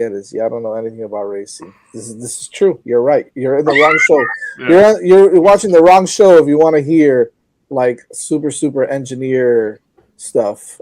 get is, I don't know anything about racing. This is true. You're right. You're in the wrong show. Yeah. You're watching the wrong show if you want to hear like super engineer stuff.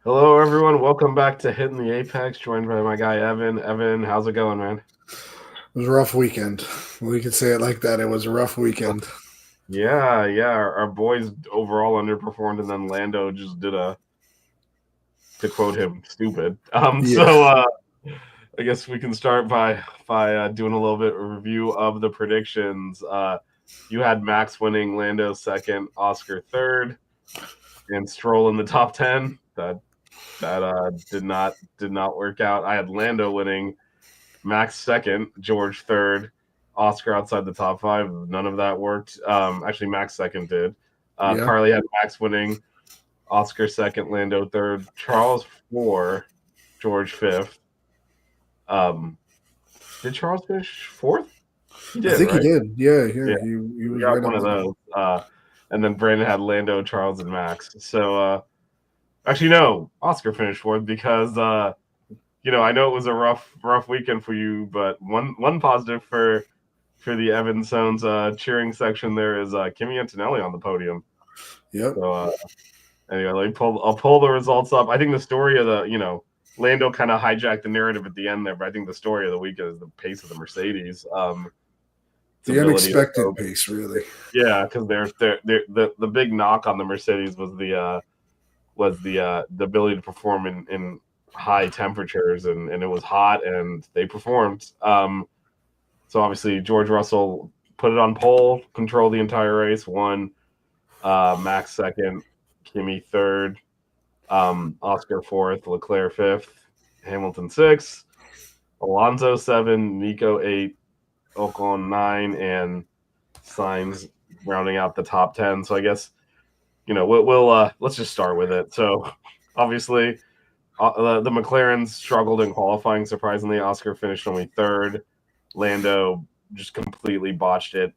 Hello, everyone. Welcome back to Hitting the Apex, joined by my guy, Evan. Evan, how's it going, man? It was a rough weekend. We could say it like that. It was a rough weekend. Yeah. Our boys overall underperformed, and then Lando just did to quote him, stupid. So I guess we can start by doing a little bit of review of the predictions. You had Max winning, Lando second, Oscar third, and Stroll in the top 10. That did not work out. I had Lando winning, Max second, George third, Oscar outside the top 5. None of that worked. Actually, Max second did. Carly had Max winning, Oscar second, Lando third, Charles 4, George 5th. Did Charles finish 4th? He did. I think right? He did. Yeah. He was got right one of those. And then Brandon had Lando, Charles, and Max. So actually, no, Oscar finished 4th because I know it was a rough weekend for you, but one positive for the Evan Sones cheering section there is Kimi Antonelli on the podium. Yep. So anyway, I'll pull the results up. I think the story of the Lando kind of hijacked the narrative at the end there, but I think the story of the week is the pace of the Mercedes. The unexpected pace, really. Yeah, because the big knock on the Mercedes was the ability to perform in high temperatures, and it was hot, and they performed. So obviously George Russell put it on pole, controlled the entire race, won. Max second, Kimi third, Oscar 4th, Leclerc 5th, Hamilton 6th, Alonso 7, Nico 8, Ocon 9, and Sainz rounding out the top 10. So I guess we'll let's just start with it. So obviously the McLarens struggled in qualifying. Surprisingly, Oscar finished only 3rd. Lando just completely botched it.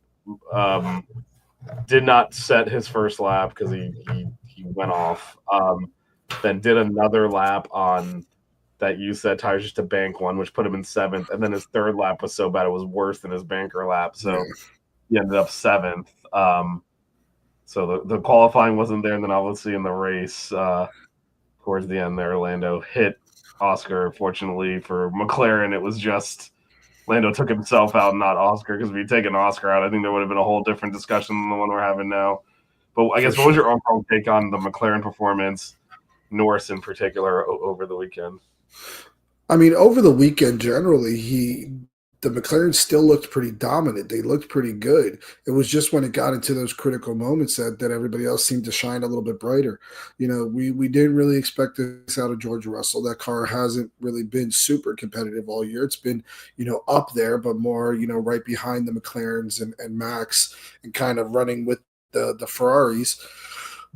Did not set his first lap because he went off. Then did another lap on that you said tires just to bank one, which put him in 7th. And then his 3rd lap was so bad it was worse than his banker lap. So he ended up 7th. So the qualifying wasn't there. And then obviously in the race, towards the end there, Lando hit Oscar. Fortunately for McLaren, it was just Lando took himself out, not Oscar, because if he'd taken Oscar out, I think there would have been a whole different discussion than the one we're having now. But I guess what was your overall take on the McLaren performance, Norris in particular, over the weekend? I mean, over the weekend, generally, the McLaren still looked pretty dominant. They looked pretty good. It was just when it got into those critical moments that everybody else seemed to shine a little bit brighter. We didn't really expect this out of George Russell. That car hasn't really been super competitive all year. It's been, up there, but more, right behind the McLarens and Max and kind of running with the Ferraris.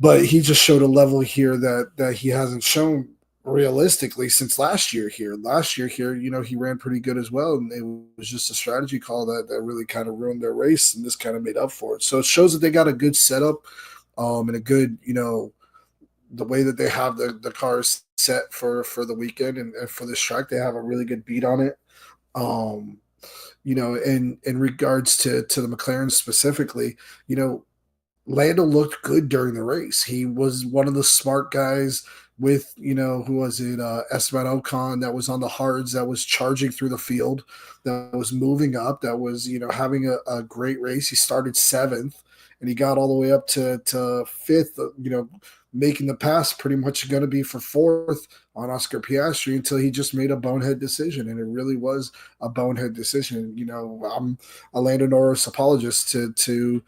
But he just showed a level here that he hasn't shown realistically since last year here. Last year here, he ran pretty good as well, and it was just a strategy call that really kind of ruined their race, and this kind of made up for it. So it shows that they got a good setup and a good, the way that they have the cars set for the weekend and for this track, they have a really good beat on it. In regards to the McLaren specifically, Lando looked good during the race. He was one of the smart guys with, who was it? Esteban Ocon, that was on the hards, that was charging through the field, that was moving up, that was, having a great race. He started 7th and he got all the way up to 5th, making the pass pretty much going to be for fourth on Oscar Piastri until he just made a bonehead decision. And it really was a bonehead decision. I'm a Lando Norris apologist to till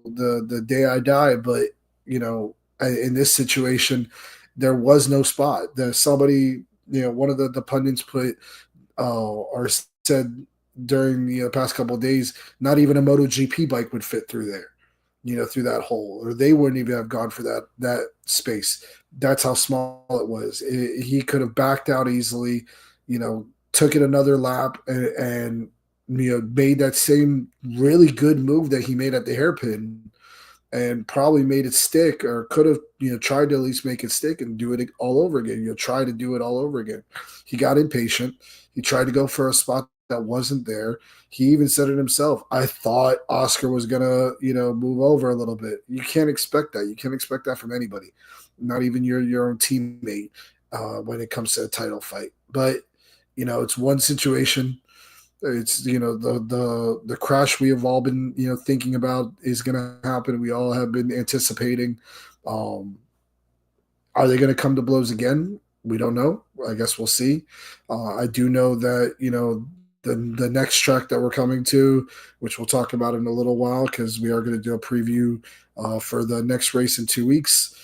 the day I die. But, in this situation, there was no spot. There's somebody, one of the pundits put or said during the past couple of days, not even a MotoGP bike would fit through there, through that hole, or they wouldn't even have gone for that space. That's how small it was. He could have backed out easily, took it another lap and made that same really good move that he made at the hairpin and probably made it stick, or could have, tried to at least make it stick and do it all over again. Try to do it all over again. He got impatient. He tried to go for a spot that wasn't there. He even said it himself. I thought Oscar was gonna, move over a little bit. You can't expect that. You can't expect that from anybody, not even your own teammate, when it comes to a title fight. But it's one situation. It's the crash we have all been thinking about is going to happen. We all have been anticipating. Are they going to come to blows again? We don't know. I guess we'll see. I do know that the next track that we're coming to, which we'll talk about in a little while, because we are going to do a preview for the next race in 2 weeks.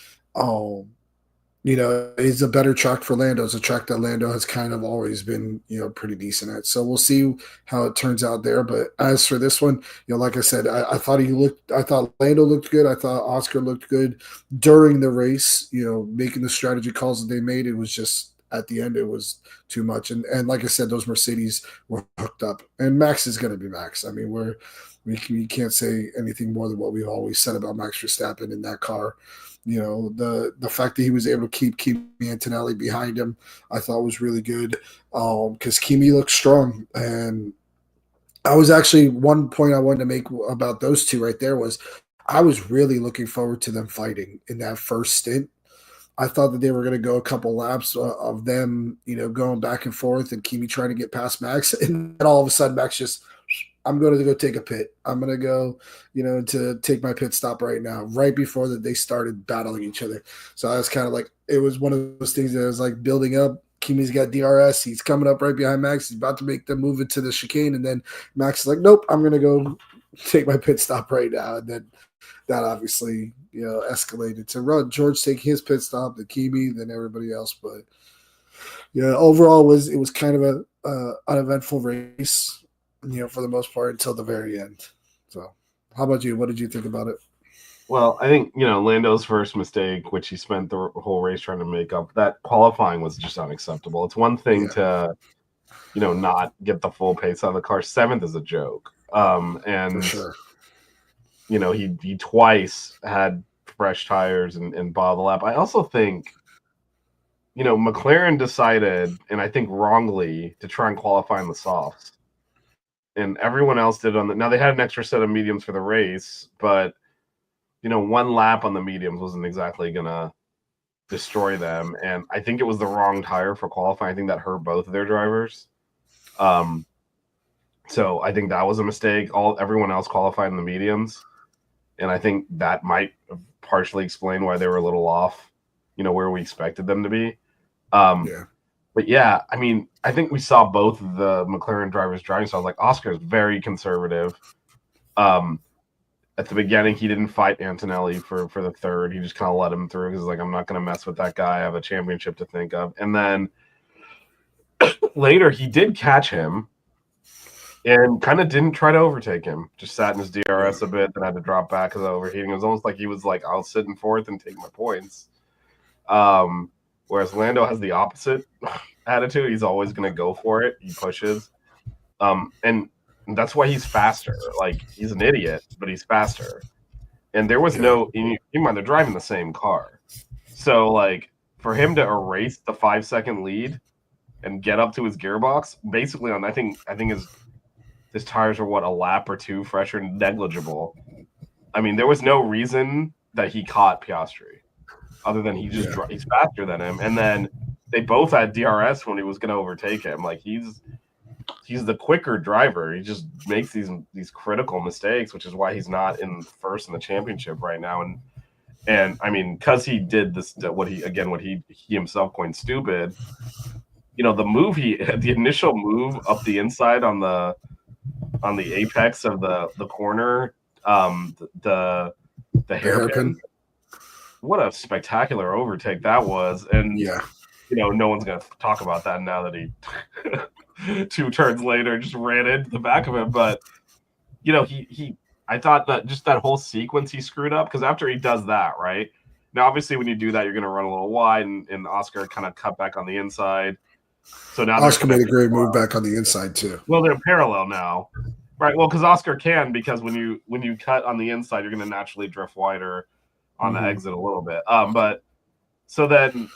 Is a better track for Lando. It's a track that Lando has kind of always been, pretty decent at. So we'll see how it turns out there. But as for this one, like I said, I thought Lando looked good. I thought Oscar looked good during the race, making the strategy calls that they made. It was just at the end, it was too much. And like I said, those Mercedes were hooked up, and Max is going to be Max. I mean, we can't say anything more than what we've always said about Max Verstappen in that car. The fact that he was able to keep Kimi Antonelli behind him, I thought was really good, because Kimi looked strong. And I was actually, one point I wanted to make about those two right there was I was really looking forward to them fighting in that first stint. I thought that they were going to go a couple laps of them, going back and forth, and Kimi trying to get past Max, and then all of a sudden Max just, I'm going to go take a pit. I'm going to go, to take my pit stop right now, right before that they started battling each other. So I was kind of like, it was one of those things that was like building up. Kimi's got DRS. He's coming up right behind Max. He's about to make the move into the chicane. And then Max is like, nope, I'm going to go take my pit stop right now. And then that obviously, escalated to George taking his pit stop, then Kimi, then everybody else. But overall it was kind of a uneventful race, for the most part, until the very end. So how about you? What did you think about it? Well, I think, Lando's first mistake, which he spent the whole race trying to make up, that qualifying was just unacceptable. It's one thing to, not get the full pace out of the car. Seventh is a joke. And, for sure. He twice had fresh tires and bottled the lap. I also think, McLaren decided, and I think wrongly, to try and qualify in the softs. And everyone else did on the. Now they had an extra set of mediums for the race, but one lap on the mediums wasn't exactly gonna destroy them. And I think it was the wrong tire for qualifying. I think that hurt both of their drivers. So I think that was a mistake. Everyone else qualified in the mediums, and I think that might partially explain why they were a little off, where we expected them to be. Yeah. But yeah, I mean, I think we saw both of the McLaren drivers driving. So I was like, Oscar is very conservative. At the beginning, he didn't fight Antonelli for the third. He just kind of let him through because like, I'm not going to mess with that guy. I have a championship to think of. And then later, he did catch him and kind of didn't try to overtake him. Just sat in his DRS a bit, then had to drop back because of overheating. It was almost like he was like, I'll sit in fourth and take my points. Whereas Lando has the opposite attitude. He's always going to go for it. He pushes. And that's why he's faster. Like, he's an idiot, but he's faster. And there was no – you mind, they're driving the same car. So, like, for him to erase the 5-second lead and get up to his gearbox, basically on – I think his tires are, a lap or two fresher, negligible. I mean, there was no reason that he caught Piastri. Other than he's faster than him, and then they both had DRS when he was going to overtake him. Like he's the quicker driver. He just makes these critical mistakes, which is why he's not in first in the championship right now. And I mean, because he did this, what he himself coined stupid. The initial move up the inside on the apex of the corner, the hairpin. What a spectacular overtake that was! And no one's gonna talk about that now that he 2 turns later just ran into the back of him. But I thought that just that whole sequence he screwed up, because after he does that, right now, obviously when you do that, you're gonna run a little wide, and Oscar kind of cut back on the inside. So now Oscar made a great move back on the inside too. Well, they're parallel now, right? Well, because Oscar can, because when you cut on the inside, you're going to naturally drift wider on the exit a little bit. But so then,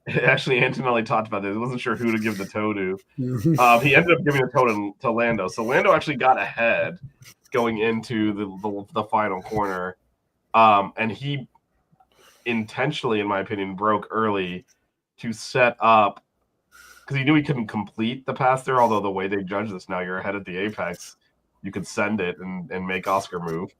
actually, Antonelli talked about this. He wasn't sure who to give the toe to. He ended up giving the toe to Lando. So Lando actually got ahead going into the final corner, and he intentionally, in my opinion, broke early to set up. Because he knew he couldn't complete the pass there, although the way they judge this now, you're ahead at the apex. You could send it and make Oscar move.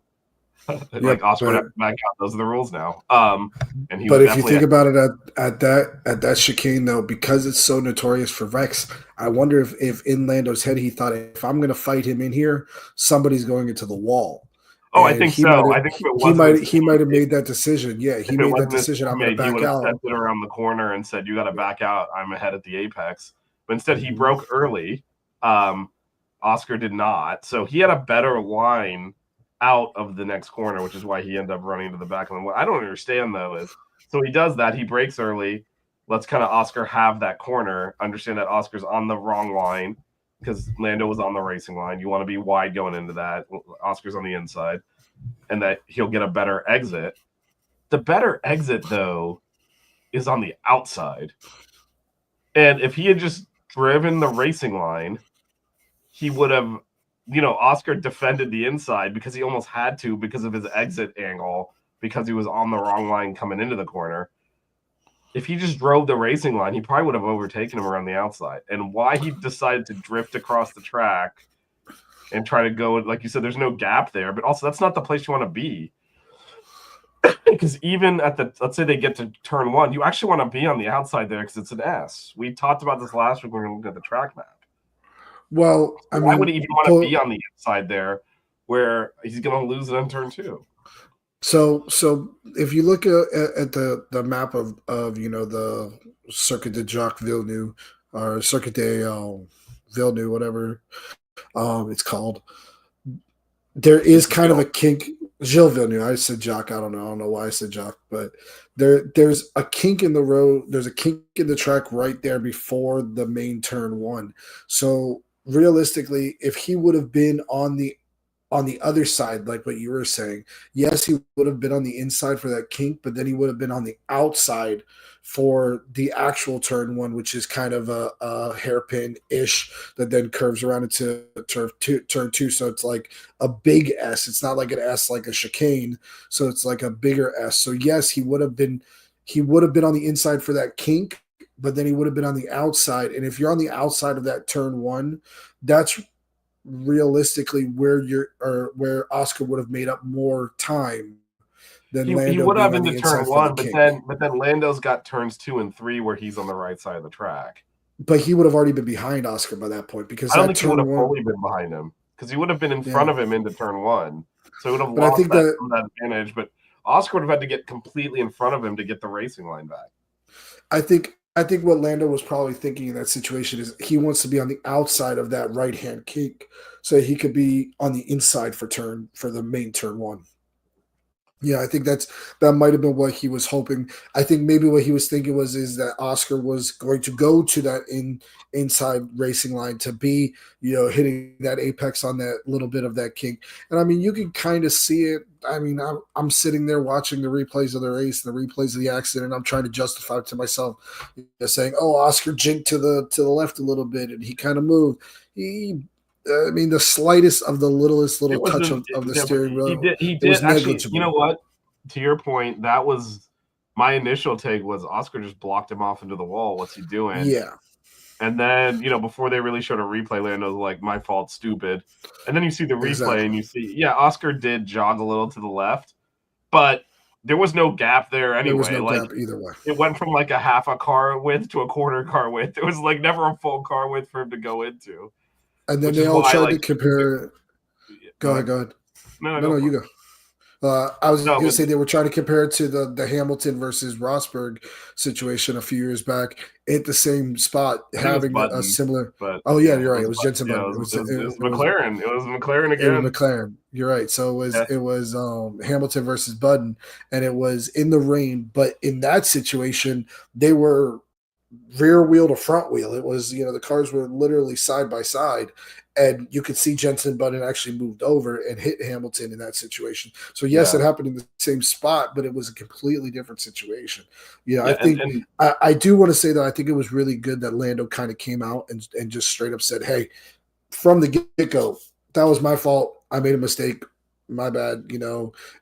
Oscar would have to back out. Those are the rules now. And he. But if you think about it at that chicane though, because it's so notorious for Rex, I wonder if in Lando's head he thought, if I'm going to fight him in here, somebody's going into the wall. Oh, I think so. I think he might have made that decision. Yeah, he made that decision. I'm going to back out. He would have sent it around the corner and said, "You got to back out. I'm ahead at the apex." But instead, he broke early. Oscar did not, so he had a better line out of the next corner, which is why he ended up running to the back of the. What I don't understand though is, so he does that. He breaks early. Let's kind of Oscar have that corner. Understand that Oscar's on the wrong line, because Lando was on the racing line. You want to be wide going into that. Oscar's on the inside, and that he'll get a better exit. The better exit, though, is on the outside. And if he had just driven the racing line, he would have, Oscar defended the inside because he almost had to because of his exit angle, because he was on the wrong line coming into the corner. If he just drove the racing line, he probably would have overtaken him around the outside. And why he decided to drift across the track and try to go, like you said, there's no gap there, but also that's not the place you want to be. Because even let's say they get to turn 1, you actually want to be on the outside there because it's an S. We talked about this last week when we were looking at the track map. Well, why would he even want to be on the inside there where he's going to lose it on turn 2? So if you look at the map of the Circuit de Jacques Villeneuve, or Circuit de Villeneuve, whatever it's called, there is kind of a kink. Gilles Villeneuve. I said Jacques. I don't know why I said Jacques, but there's a kink in the road. There's a kink in the track right there before the main turn 1. So realistically, if he would have been on the other side, like what you were saying, yes, he would have been on the inside for that kink, but then he would have been on the outside for the actual turn 1, which is kind of a hairpin-ish that then curves around into turn 2. So it's like a big S. It's not like an S like a chicane. So it's like a bigger S. So yes, he would have been on the inside for that kink, but then he would have been on the outside. And if you're on the outside of that turn 1, that's realistically where Oscar would have made up more time than Lando. He would have into turn 1, but then Lando's got turns 2 and 3 where he's on the right side of the track. But he would have already been behind Oscar by that point, because I don't think he would have fully been behind him, because he would have been in front of him into turn 1, so he would have lost that advantage. But Oscar would have had to get completely in front of him to get the racing line back. I think what Lando was probably thinking in that situation is he wants to be on the outside of that right-hand kink so he could be on the inside for the main turn 1. Yeah, I think that might have been what he was hoping. I think maybe what he was thinking is that Oscar was going to go to that inside racing line to be, hitting that apex on that little bit of that kink. And I mean, you can kind of see it. I mean, I'm sitting there watching the replays of the race and the replays of the accident, and I'm trying to justify it to myself, saying, "Oh, Oscar jinked to the left a little bit, and he kind of moved." The slightest of the littlest little touch of the steering wheel. He did actually. You know what? To your point, that was my initial take. Was Oscar just blocked him off into the wall? What's he doing? Yeah. And then before they really showed a replay, Lando's like, "My fault, stupid." And then you see the replay and you see, Oscar did jog a little to the left, but there was no gap there anyway. There was no like gap either way. it went from like a half a car width to a quarter car width. It was like never a full car width for him to go into. And then Which they is all why, tried like, to compare. Go ahead. No, you go. I was going to say they were trying to compare it to the Hamilton versus Rosberg situation a few years back at the same spot, having Button, a similar. But oh yeah, you're right. It was Jensen Button. Button. It was McLaren. It was McLaren again. It was McLaren. You're right. So it was Hamilton versus Button, and it was in the rain. But in that situation, they were rear wheel to front wheel. It was, the cars were literally side by side, and you could see Jensen Button actually moved over and hit Hamilton in that situation. So yes, it happened in the same spot, but it was a completely different situation. I think I do want to say that I think it was really good that Lando kind of came out and just straight up said, "Hey, from the get-go, that was my fault. I made a mistake. My bad."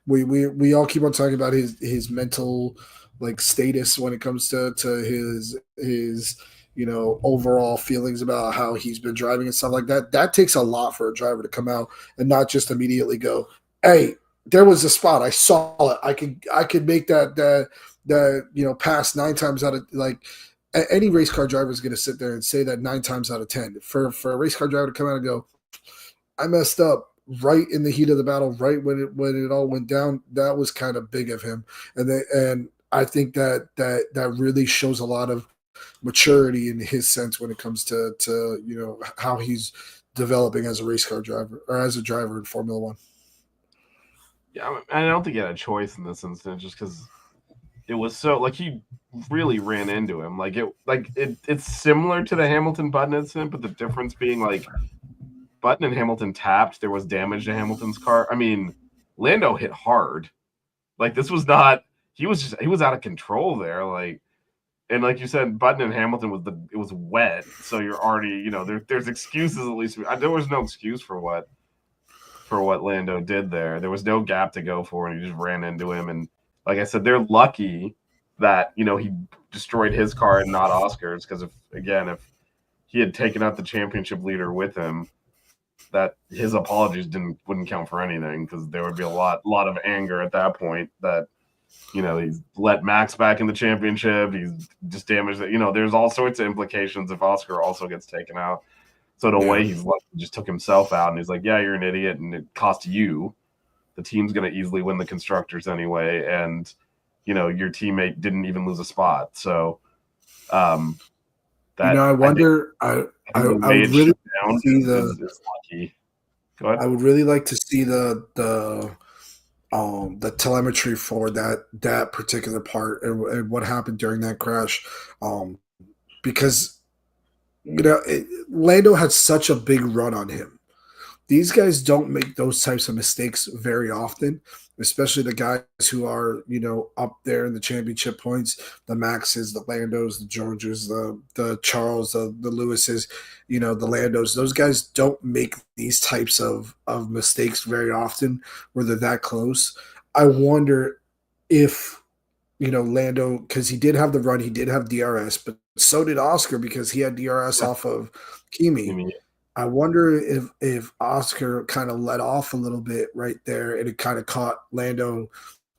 We all keep on talking about his mental status when it comes to his overall feelings about how he's been driving and stuff like that. That takes a lot for a driver to come out and not just immediately go, "Hey, there was a spot. I saw it. I could make that pass 9 times out of any race car driver is going to sit there and say that 9 times out of 10. For a race car driver to come out and go, "I messed up right in the heat of the battle, right when it all went down," that was kind of big of him. And I think that really shows a lot of maturity in his sense when it comes to how he's developing as a race car driver or as a driver in Formula One. Yeah, I don't think he had a choice in this instance, just because it was so he really ran into him. It's similar to the Hamilton Button incident, but the difference being Button and Hamilton tapped. There was damage to Hamilton's car. I mean, Lando hit hard. This was not. He was out of control there. And like you said, Button and Hamilton it was wet, so you're already there's excuses at least. There was no excuse for what Lando did there. There was no gap to go for, and he just ran into him. And like I said, they're lucky that he destroyed his car and not Oscar's, because if he had taken out the championship leader with him, that his apologies wouldn't count for anything, because there would be a lot of anger at that point that he's let Max back in the championship. He's just damaged that. There's all sorts of implications if Oscar also gets taken out. So in a way, he's just took himself out, and he's like, "Yeah, you're an idiot, and it cost you. The team's going to easily win the constructors anyway, and your teammate didn't even lose a spot." So, I wonder. I would really see is lucky. Go ahead. I would really like to see the telemetry for that particular part and what happened during that crash, because Lando had such a big run on him. These guys don't make those types of mistakes very often, especially the guys who are up there in the championship points, the Maxes, the Landos, the Georges, the Charles, the Lewises, the Landos. Those guys don't make these types of mistakes very often where they're that close. I wonder if Lando, because he did have the run, he did have DRS, but so did Oscar, because he had DRS off of Kimi. I wonder if Oscar kind of let off a little bit right there, and it kind of caught Lando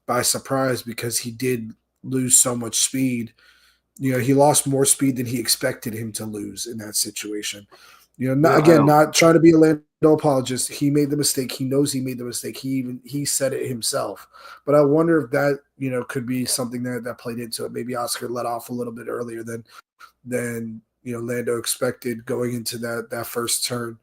by surprise, because he did lose so much speed. He lost more speed than he expected him to lose in that situation. Not trying to be a Lando apologist. He made the mistake. He knows he made the mistake. He said it himself. But I wonder if that could be something that played into it. Maybe Oscar let off a little bit earlier than Lando expected going into that first turn.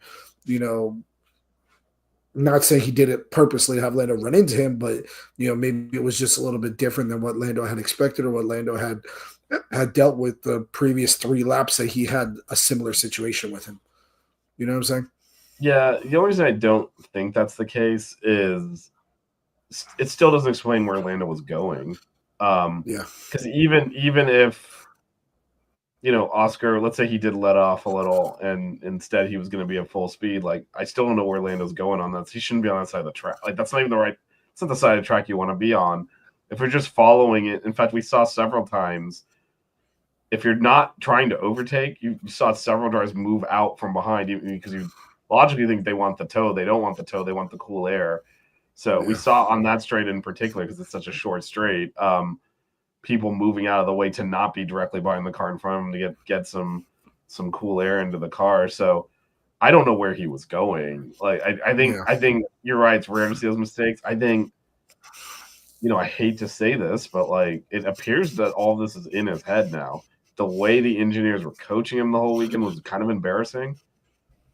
Not saying he did it purposely to have Lando run into him, but maybe it was just a little bit different than what Lando had expected, or what Lando had dealt with the previous 3 laps that he had a similar situation with him. You know what I'm saying? Yeah, the only reason I don't think that's the case is it still doesn't explain where Lando was going. Because even if Oscar, let's say he did let off a little, and instead he was going to be at full speed, I still don't know where Lando's going on that. He shouldn't be on that side of the track. That's not even it's not the side of the track you want to be on. If you're just following it, in fact, we saw several times, if you're not trying to overtake, you saw several drivers move out from behind, because you logically think they want the tow. They don't want the tow. They want the cool air. So we saw on that straight in particular, because it's such a short straight, people moving out of the way to not be directly behind the car in front of him to get some cool air into the car. So I don't know where he was going. Like I think you're right. It's rare to see those mistakes. I think, I hate to say this, but like it appears that all this is in his head now. The way the engineers were coaching him the whole weekend was kind of embarrassing.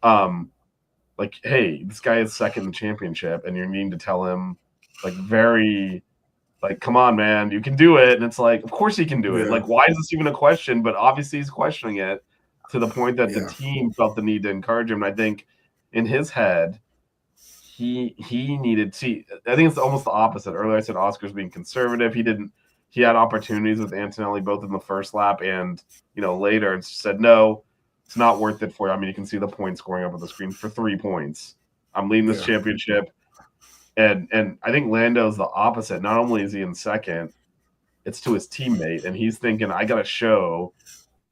Like, hey, this guy is second in the championship, and you're needing to tell him, like, come on, man, you can do it. And it's like, of course he can do it. Like, why is this even a question? But obviously he's questioning it to the point that the team felt the need to encourage him. And I think in his head, he needed to. I think it's almost the opposite. Earlier I said Oscar's being conservative. He had opportunities with Antonelli both in the first lap and later, and said no, it's not worth it for you. I mean, you can see the points scoring up on the screen for 3 points. I'm leading this championship. And I think Lando's the opposite. Not only is he in second, it's to his teammate, and he's thinking, I got to show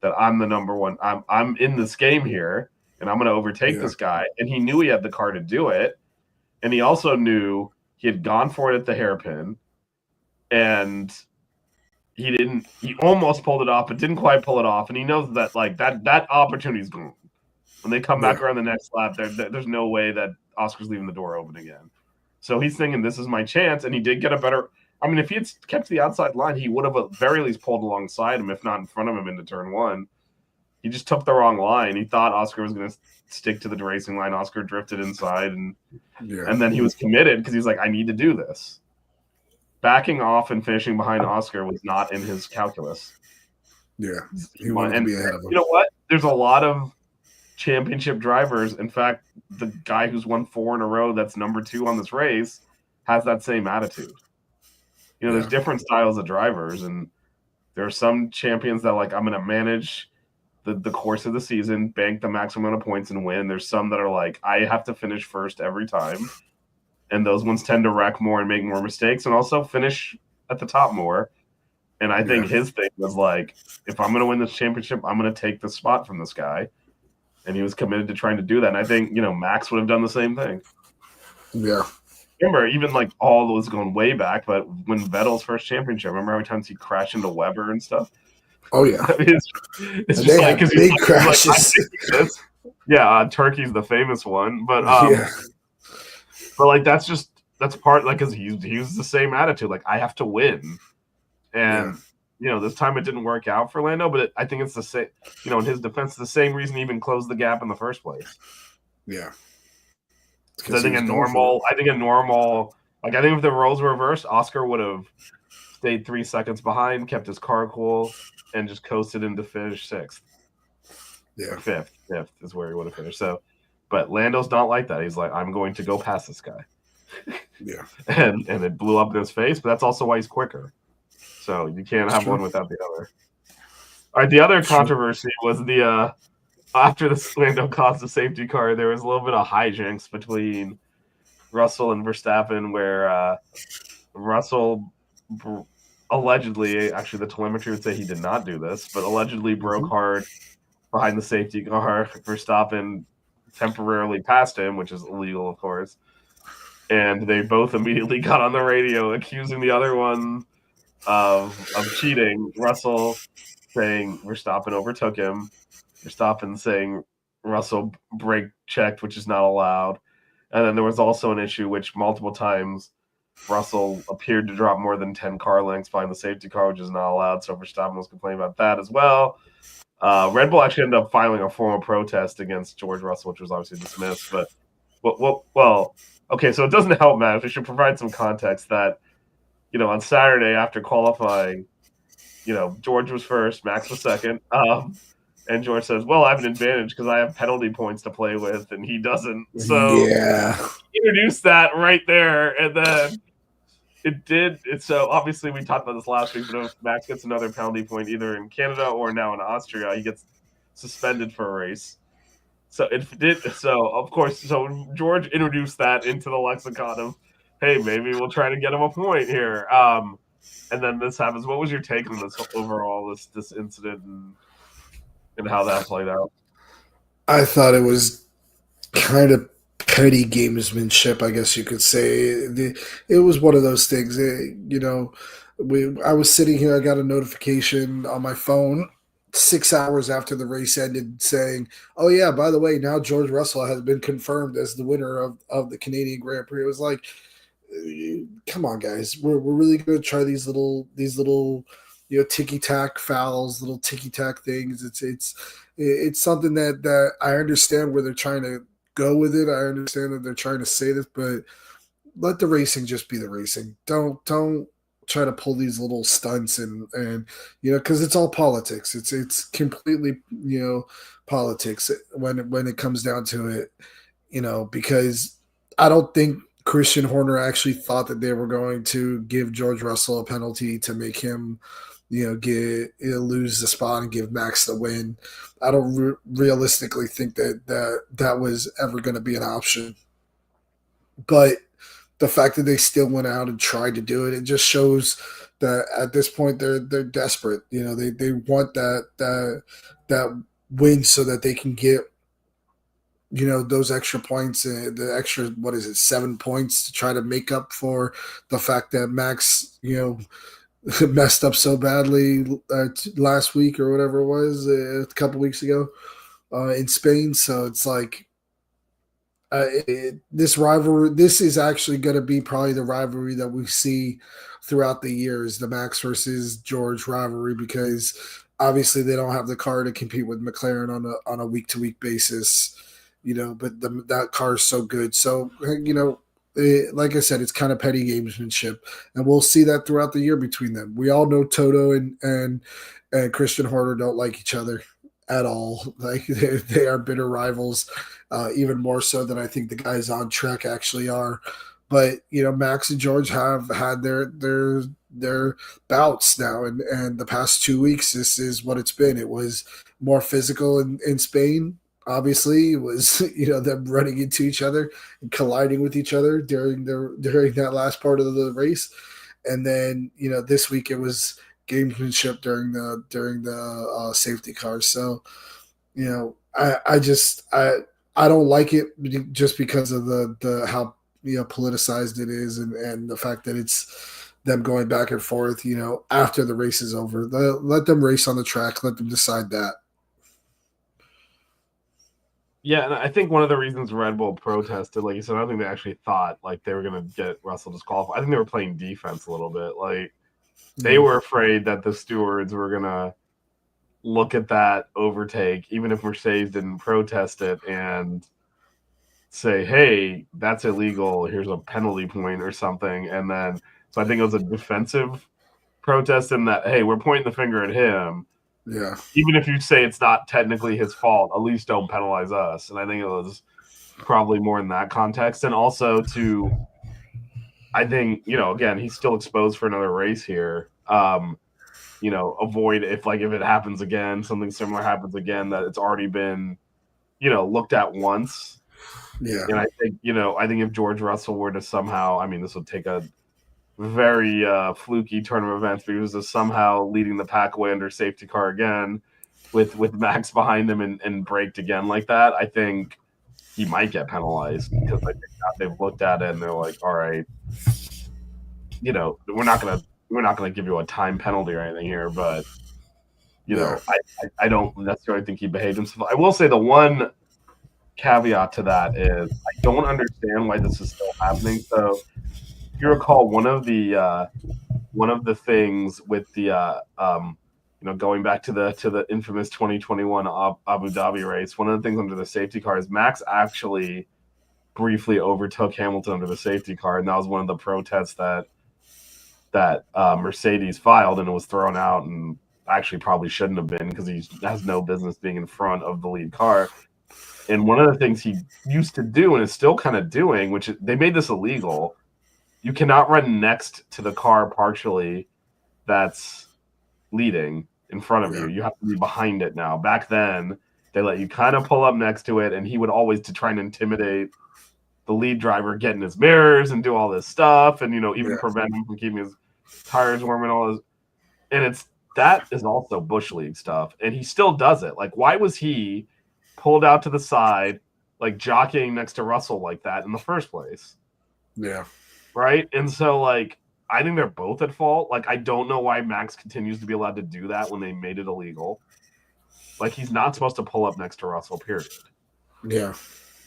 that I'm the number one. I'm in this game here, and I'm going to overtake this guy. And he knew he had the car to do it, and he also knew he had gone for it at the hairpin, and he didn't. He almost pulled it off, but didn't quite pull it off. And he knows that that opportunity's gone. When they come back around the next lap, there's no way that Oscar's leaving the door open again. So he's thinking, this is my chance, and he did get a better – I mean, if he had kept the outside line, he would have at very least pulled alongside him, if not in front of him into turn one. He just took the wrong line. He thought Oscar was going to stick to the racing line. Oscar drifted inside, and then he was committed because he was like, I need to do this. Backing off and finishing behind Oscar was not in his calculus. Yeah, he wanted to be ahead of him. You know what? There's a lot of championship drivers. In fact, the guy who's won 4 in a row that's number 2 on this race has that same attitude. There's different styles of drivers, and there are some champions that I'm going to manage the course of the season, bank the maximum amount of points, and win. There's some that are like, I have to finish first every time, and those ones tend to wreck more and make more mistakes, and also finish at the top more. And I think his thing was like, if I'm going to win this championship, I'm going to take the spot from this guy. And he was committed to trying to do that. And I think, Max would have done the same thing. Yeah. Remember, even all those going way back, but when Vettel's first championship, remember how many times he crashed into Weber and stuff? Oh, yeah. I mean, it's just like, because big crashes. Turkey's the famous one. But, that's part, because he used the same attitude. I have to win. And, this time it didn't work out for Lando, but I think it's the same, in his defense, the same reason he even closed the gap in the first place. Yeah. I think if the roles were reversed, Oscar would have stayed 3 seconds behind, kept his car cool, and just coasted in to finish 6th. Yeah. Or 5th. 5th is where he would have finished. So, but Lando's not like that. He's like, I'm going to go past this guy. Yeah. And it blew up in his face, but that's also why he's quicker. So you can't have one without the other. All right, the other controversy was the after the Lando caused the safety car, there was a little bit of hijinks between Russell and Verstappen, where Russell allegedly, actually the telemetry would say he did not do this, but allegedly broke hard behind the safety car. Verstappen temporarily passed him, which is illegal, of course. And they both immediately got on the radio accusing the other one of cheating. Russell saying Verstappen overtook him. Verstappen saying Russell brake checked, which is not allowed. And then there was also an issue which multiple times Russell appeared to drop more than 10 car lengths behind the safety car, which is not allowed. So Verstappen was complaining about that as well. Red Bull actually ended up filing a formal protest against George Russell, which was obviously dismissed. But well, okay, so it doesn't help, Matt. We should provide some context that, on Saturday after qualifying, George was first, Max was second. And George says, well, I have an advantage because I have penalty points to play with, and he doesn't. So introduce that right there. And then it did. So obviously we talked about this last week, but if Max gets another penalty point either in Canada or now in Austria, he gets suspended for a race. So it did. So, of course, George introduced that into the lexicon of, hey, maybe we'll try to get him a point here. And then this happens. What was your take on this overall, this incident and how that played out? I thought it was kind of petty gamesmanship, I guess you could say. It was one of those things. I was sitting here. I got a notification on my phone 6 hours after the race ended, saying, "Oh yeah, by the way, now George Russell has been confirmed as the winner of the Canadian Grand Prix." It was like, come on, guys, we're really going to try these little ticky tack fouls, little ticky tack things. It's something that I understand where they're trying to go with it. I understand that they're trying to say this, but let the racing just be the racing. Don't try to pull these little stunts and because it's all politics. It's completely politics when it comes down to it. Because I don't think Christian Horner actually thought that they were going to give George Russell a penalty to make him, lose the spot and give Max the win. I don't realistically think that was ever going to be an option. But the fact that they still went out and tried to do it, it just shows that at this point they're desperate. They want that win so that they can get those extra points, the extra, what is it, 7 points to try to make up for the fact that Max, messed up so badly last week or whatever it was, a couple weeks ago in Spain. So it's like this rivalry, this is actually going to be probably the rivalry that we see throughout the years, the Max versus George rivalry, because obviously they don't have the car to compete with McLaren on a week-to-week basis. But that car is so good. So, like I said, it's kind of petty gamesmanship, and we'll see that throughout the year between them. We all know Toto and Christian Horner don't like each other at all. Like they are bitter rivals, even more so than I think the guys on track actually are. But Max and George have had their bouts now, and the past 2 weeks, this is what it's been. It was more physical in Spain. Obviously, it was them running into each other and colliding with each other during that last part of the race, and then this week it was gamesmanship during the safety car. So I don't like it just because of the how politicized it is, and the fact that it's them going back and forth after the race is over. Let them race on the track. Let them decide that. Yeah, and I think one of the reasons Red Bull protested, like you said, I don't think they actually thought like they were going to get Russell disqualified. I think they were playing defense a little bit. Like they were afraid that the stewards were going to look at that overtake, even if Mercedes didn't protest it, and say, "Hey, that's illegal. Here's a penalty point or something." And then, so I think it was a defensive protest in that, hey, we're pointing the finger at him. Yeah. Even if you say it's not technically his fault, at least don't penalize us. And I think it was probably more in that context. And also I think, again, he's still exposed for another race here. Avoid if it happens again, something similar happens again, that it's already been, looked at once. Yeah. And I think if George Russell were to somehow, this would take a very fluky turn of events, but he was just somehow leading the pack away under safety car again with Max behind him and braked again like that. I think he might get penalized because I think they've looked at it and they're like, all right, we're not gonna give you a time penalty or anything here, but I don't necessarily think he behaved himself. I will say the one caveat to that is I don't understand why this is still happening. So if you recall, one of the things with the going back to the infamous 2021 Abu Dhabi race, one of the things under the safety car is Max actually briefly overtook Hamilton under the safety car, and that was one of the protests that Mercedes filed, and it was thrown out, and actually probably shouldn't have been because he has no business being in front of the lead car. And one of the things he used to do and is still kind of doing, which they made this illegal, you cannot run next to the car partially that's leading in front of you. You have to be behind it now. Back then, they let you kind of pull up next to it, and he would always, to try and intimidate the lead driver, get in his mirrors and do all this stuff, and even prevent him from keeping his tires warm and all this. And that is also Bush League stuff, and he still does it. Like, why was he pulled out to the side, like jockeying next to Russell like that in the first place. Yeah. Right. And so like I think they're both at fault. Like I don't know why Max continues to be allowed to do that when they made it illegal. Like he's not supposed to pull up next to Russell, period. Yeah.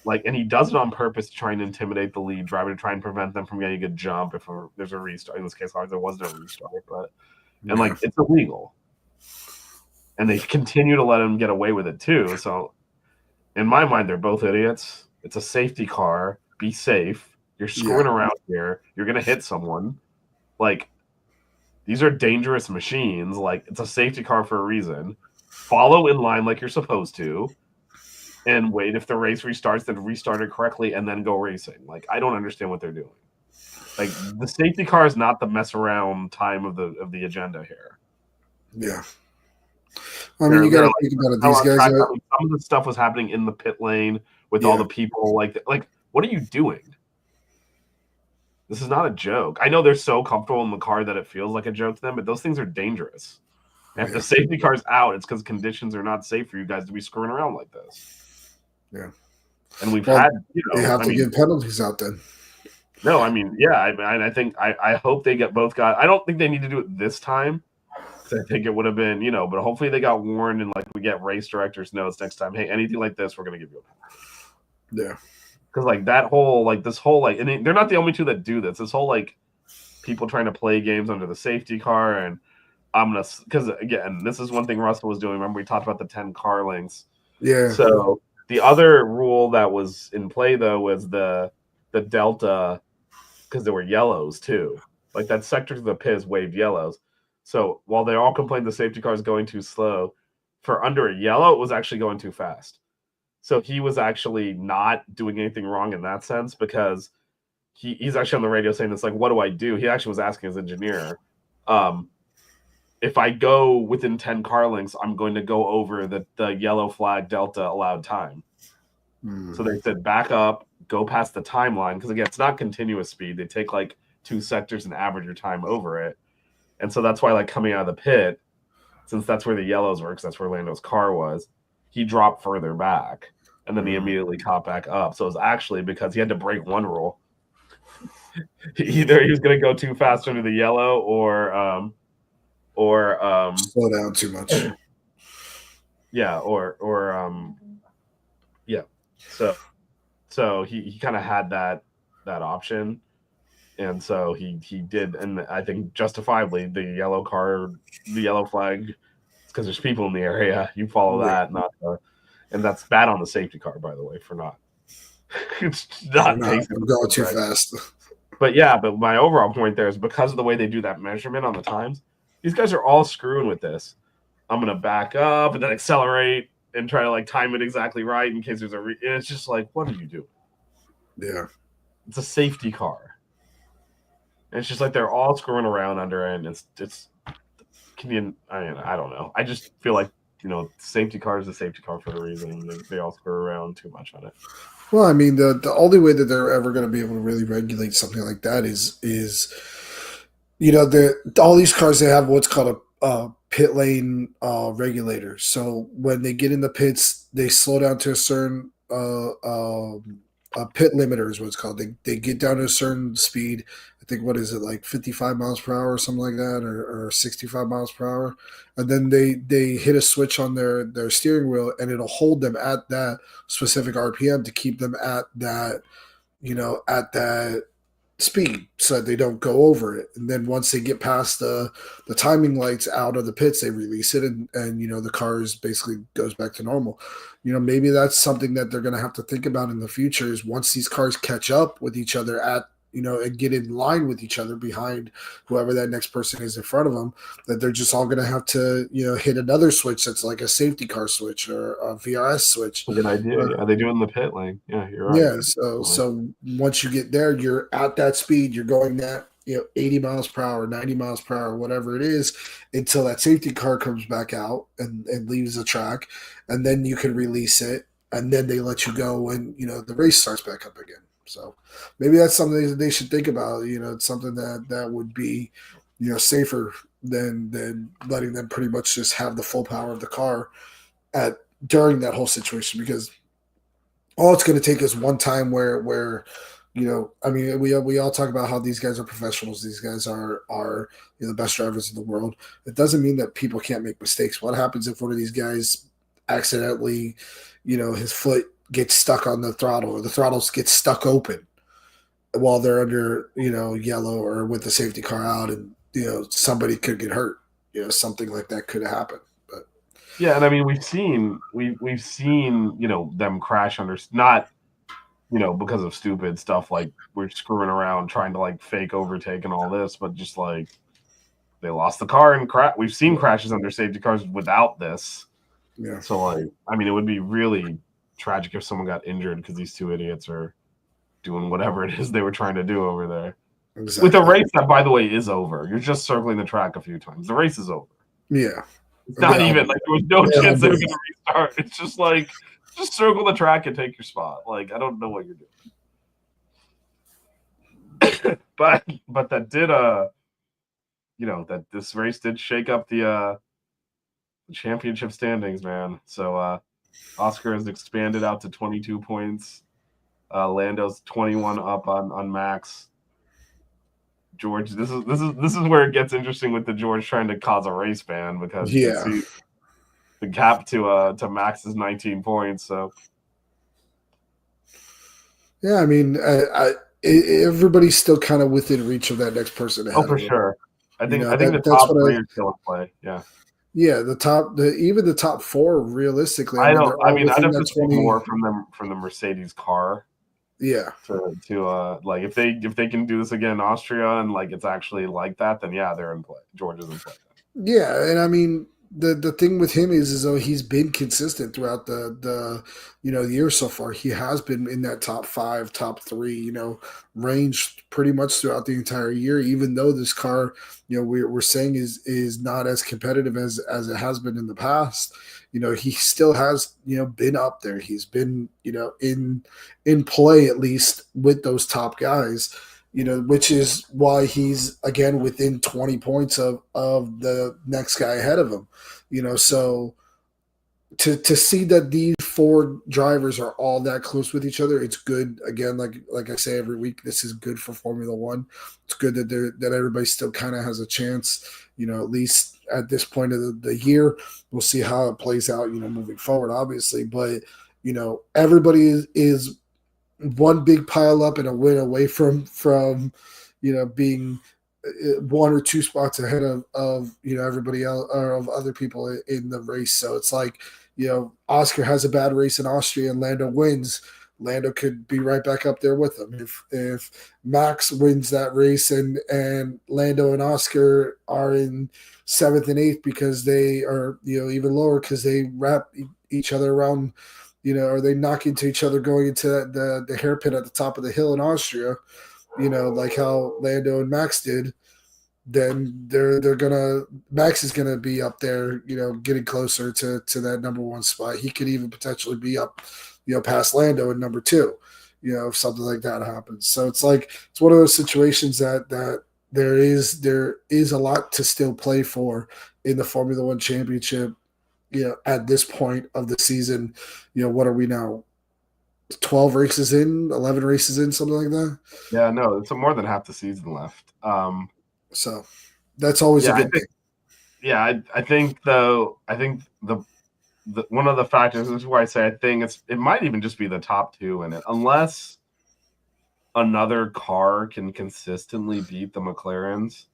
Like, and he does it on purpose to try and intimidate the lead driver to try and prevent them from getting a good jump if there's a restart. In this case, there wasn't a restart, but and like it's illegal. And they continue to let him get away with it too. So in my mind, they're both idiots. It's a safety car. Be safe. You're screwing around here. You're gonna hit someone. Like these are dangerous machines. Like it's a safety car for a reason. Follow in line like you're supposed to. And wait, if the race restarts, then restart it correctly and then go racing. Like I don't understand what they're doing. Like the safety car is not the mess around time of the agenda here. Yeah. I mean, you got to think about it. These guys some of the stuff was happening in the pit lane with all the people. Like, what are you doing? This is not a joke. I know they're so comfortable in the car that it feels like a joke to them, but those things are dangerous. And if the safety car's out, it's because conditions are not safe for you guys to be screwing around like this. Yeah. And we've had, they have to give penalties out then. No, I mean, yeah, I think I hope they get both guys. I don't think they need to do it this time. I think it would have been, but hopefully they got warned and like we get race directors notes next time. Hey, anything like this, we're gonna give you a penalty. Yeah. Because like that whole this whole and they're not the only two that do this. This whole like people trying to play games under the safety car, and because again, this is one thing Russell was doing. Remember we talked about the 10 car lengths. Yeah. So the other rule that was in play though was the delta, because there were yellows too. Like that sector to the pits waved yellows. So while they all complained the safety car is going too slow, for under a yellow, it was actually going too fast. So he was actually not doing anything wrong in that sense because he's actually on the radio saying this, like, what do I do? He actually was asking his engineer, if I go within 10 car lengths, I'm going to go over the yellow flag delta allowed time. So they said back up, go past the timeline, because again, it's not continuous speed. They take like 2 sectors and average your time over it. And so that's why, like, coming out of the pit, since that's where the yellows were, because that's where Lando's car was, he dropped further back, and then he immediately caught back up. So it was actually because he had to break one rule. Either he was going to go too fast under the yellow, or slow down too much. Yeah, yeah. So he kind of had that option. And so he did, and I think justifiably, the yellow flag, it's because there's people in the area. You follow that, and that's bad on the safety car, by the way, for not going too fast. But my overall point there is because of the way they do that measurement on the times, these guys are all screwing with this. I'm gonna back up and then accelerate and try to like time it exactly right in case there's and it's just like, what are you doing? Yeah, it's a safety car. And it's just like they're all screwing around under it. And it's I don't know. I just feel like, safety car is a safety car for a reason. They all screw around too much on it. Well, I mean, the only way that they're ever going to be able to really regulate something like that is all these cars, they have what's called a pit lane regulator. So when they get in the pits, they slow down to a certain pit limiter is what it's called. They get down to a certain speed. I think, what is it, like 55 miles per hour or something like that, or 65 miles per hour. And then they hit a switch on their steering wheel, and it'll hold them at that specific RPM to keep them at that, at that speed so that they don't go over it. And then once they get past the timing lights out of the pits, they release it, and the cars basically goes back to normal. Maybe that's something that they're going to have to think about in the future, is once these cars catch up with each other at and get in line with each other behind whoever that next person is in front of them, that they're just all going to have to, hit another switch that's like a safety car switch or a VRS switch. Good idea. Yeah, they do it in the pit lane. Yeah, you're right. Yeah, so once you get there, you're at that speed, you're going that 80 miles per hour, 90 miles per hour, whatever it is, until that safety car comes back out and leaves the track, and then you can release it, and then they let you go when the race starts back up again. So maybe that's something that they should think about. It's something that would be, safer than letting them pretty much just have the full power of the car during that whole situation. Because All it's going to take is one time where I mean, we all talk about how these guys are professionals. These guys are the best drivers in the world. It doesn't mean that people can't make mistakes. What happens if one of these guys accidentally, his foot gets stuck on the throttle, or the throttles get stuck open while they're under, yellow or with the safety car out, and somebody could get hurt. Something like that could happen. But Yeah, and I mean we've seen them crash under not because of stupid stuff like we're screwing around trying to like fake overtake and all this, but just like they lost the car and we've seen crashes under safety cars without this. yeah, So like I mean it would be really tragic if someone got injured because these two idiots are doing whatever it is they were trying to do over there. exactly. With a race that, by the way, is over. You're just circling the track a few times. The race is over. Yeah. It's not Yeah. even like there was no Yeah, chance they were yeah. going to restart. It's just like just circle the track and take your spot. Like I don't know what you're doing. but that did that this race did shake up the championship standings, man. So Oscar has expanded out to 22 points. Lando's 21 up on Max. George, this is where it gets interesting with the George trying to cause a race ban because you can see the gap to Max is 19 points. So yeah, I mean, everybody's still kind of within reach of that next person ahead. oh, for of them. sure. I think the that's top what three are still in play. Yeah. Yeah, even the top four, realistically, I don't. they're all I mean, I'd within have to that see 20. more from the Mercedes car Yeah, to like if they can do this again in Austria and like it's actually like that, then yeah, they're in play. George is in play. yeah, and I mean the thing with him is though he's been consistent throughout the year so far. He has been in that top 5, top 3, range pretty much throughout the entire year. Even though this car, we're saying is not as competitive as it has been in the past. He still has been up there. He's been in play at least with those top guys. Which is why he's again within 20 points of the next guy ahead of him. So to see that these 4 drivers are all that close with each other, it's good. Again, like I say every week, this is good for Formula One. It's good that everybody still kind of has a chance. At least at this point of the year, we'll see how it plays out. Moving forward, obviously, but everybody is one big pile up and a win away from being 1 or 2 spots ahead of everybody else or of other people in the race. So it's like Oscar has a bad race in Austria and Lando wins. Lando could be right back up there with him. If Max wins that race and Lando and Oscar are in 7th and 8th because they are even lower because they wrap each other around, or they knock into each other going into the hairpin at the top of the hill in Austria, like how Lando and Max did, then Max is gonna be up there, getting closer to that number 1 spot. He could even potentially be up, past Lando in number 2, if something like that happens. So it's one of those situations that there is a lot to still play for in the Formula One championship. At this point of the season, what are we now? 12 races in, 11 races in, something like that. Yeah, no, it's more than half the season left. So that's always a good thing. Yeah, I think the one of the factors, this is why I say I think it might even just be the top 2 in it, unless another car can consistently beat the McLarens.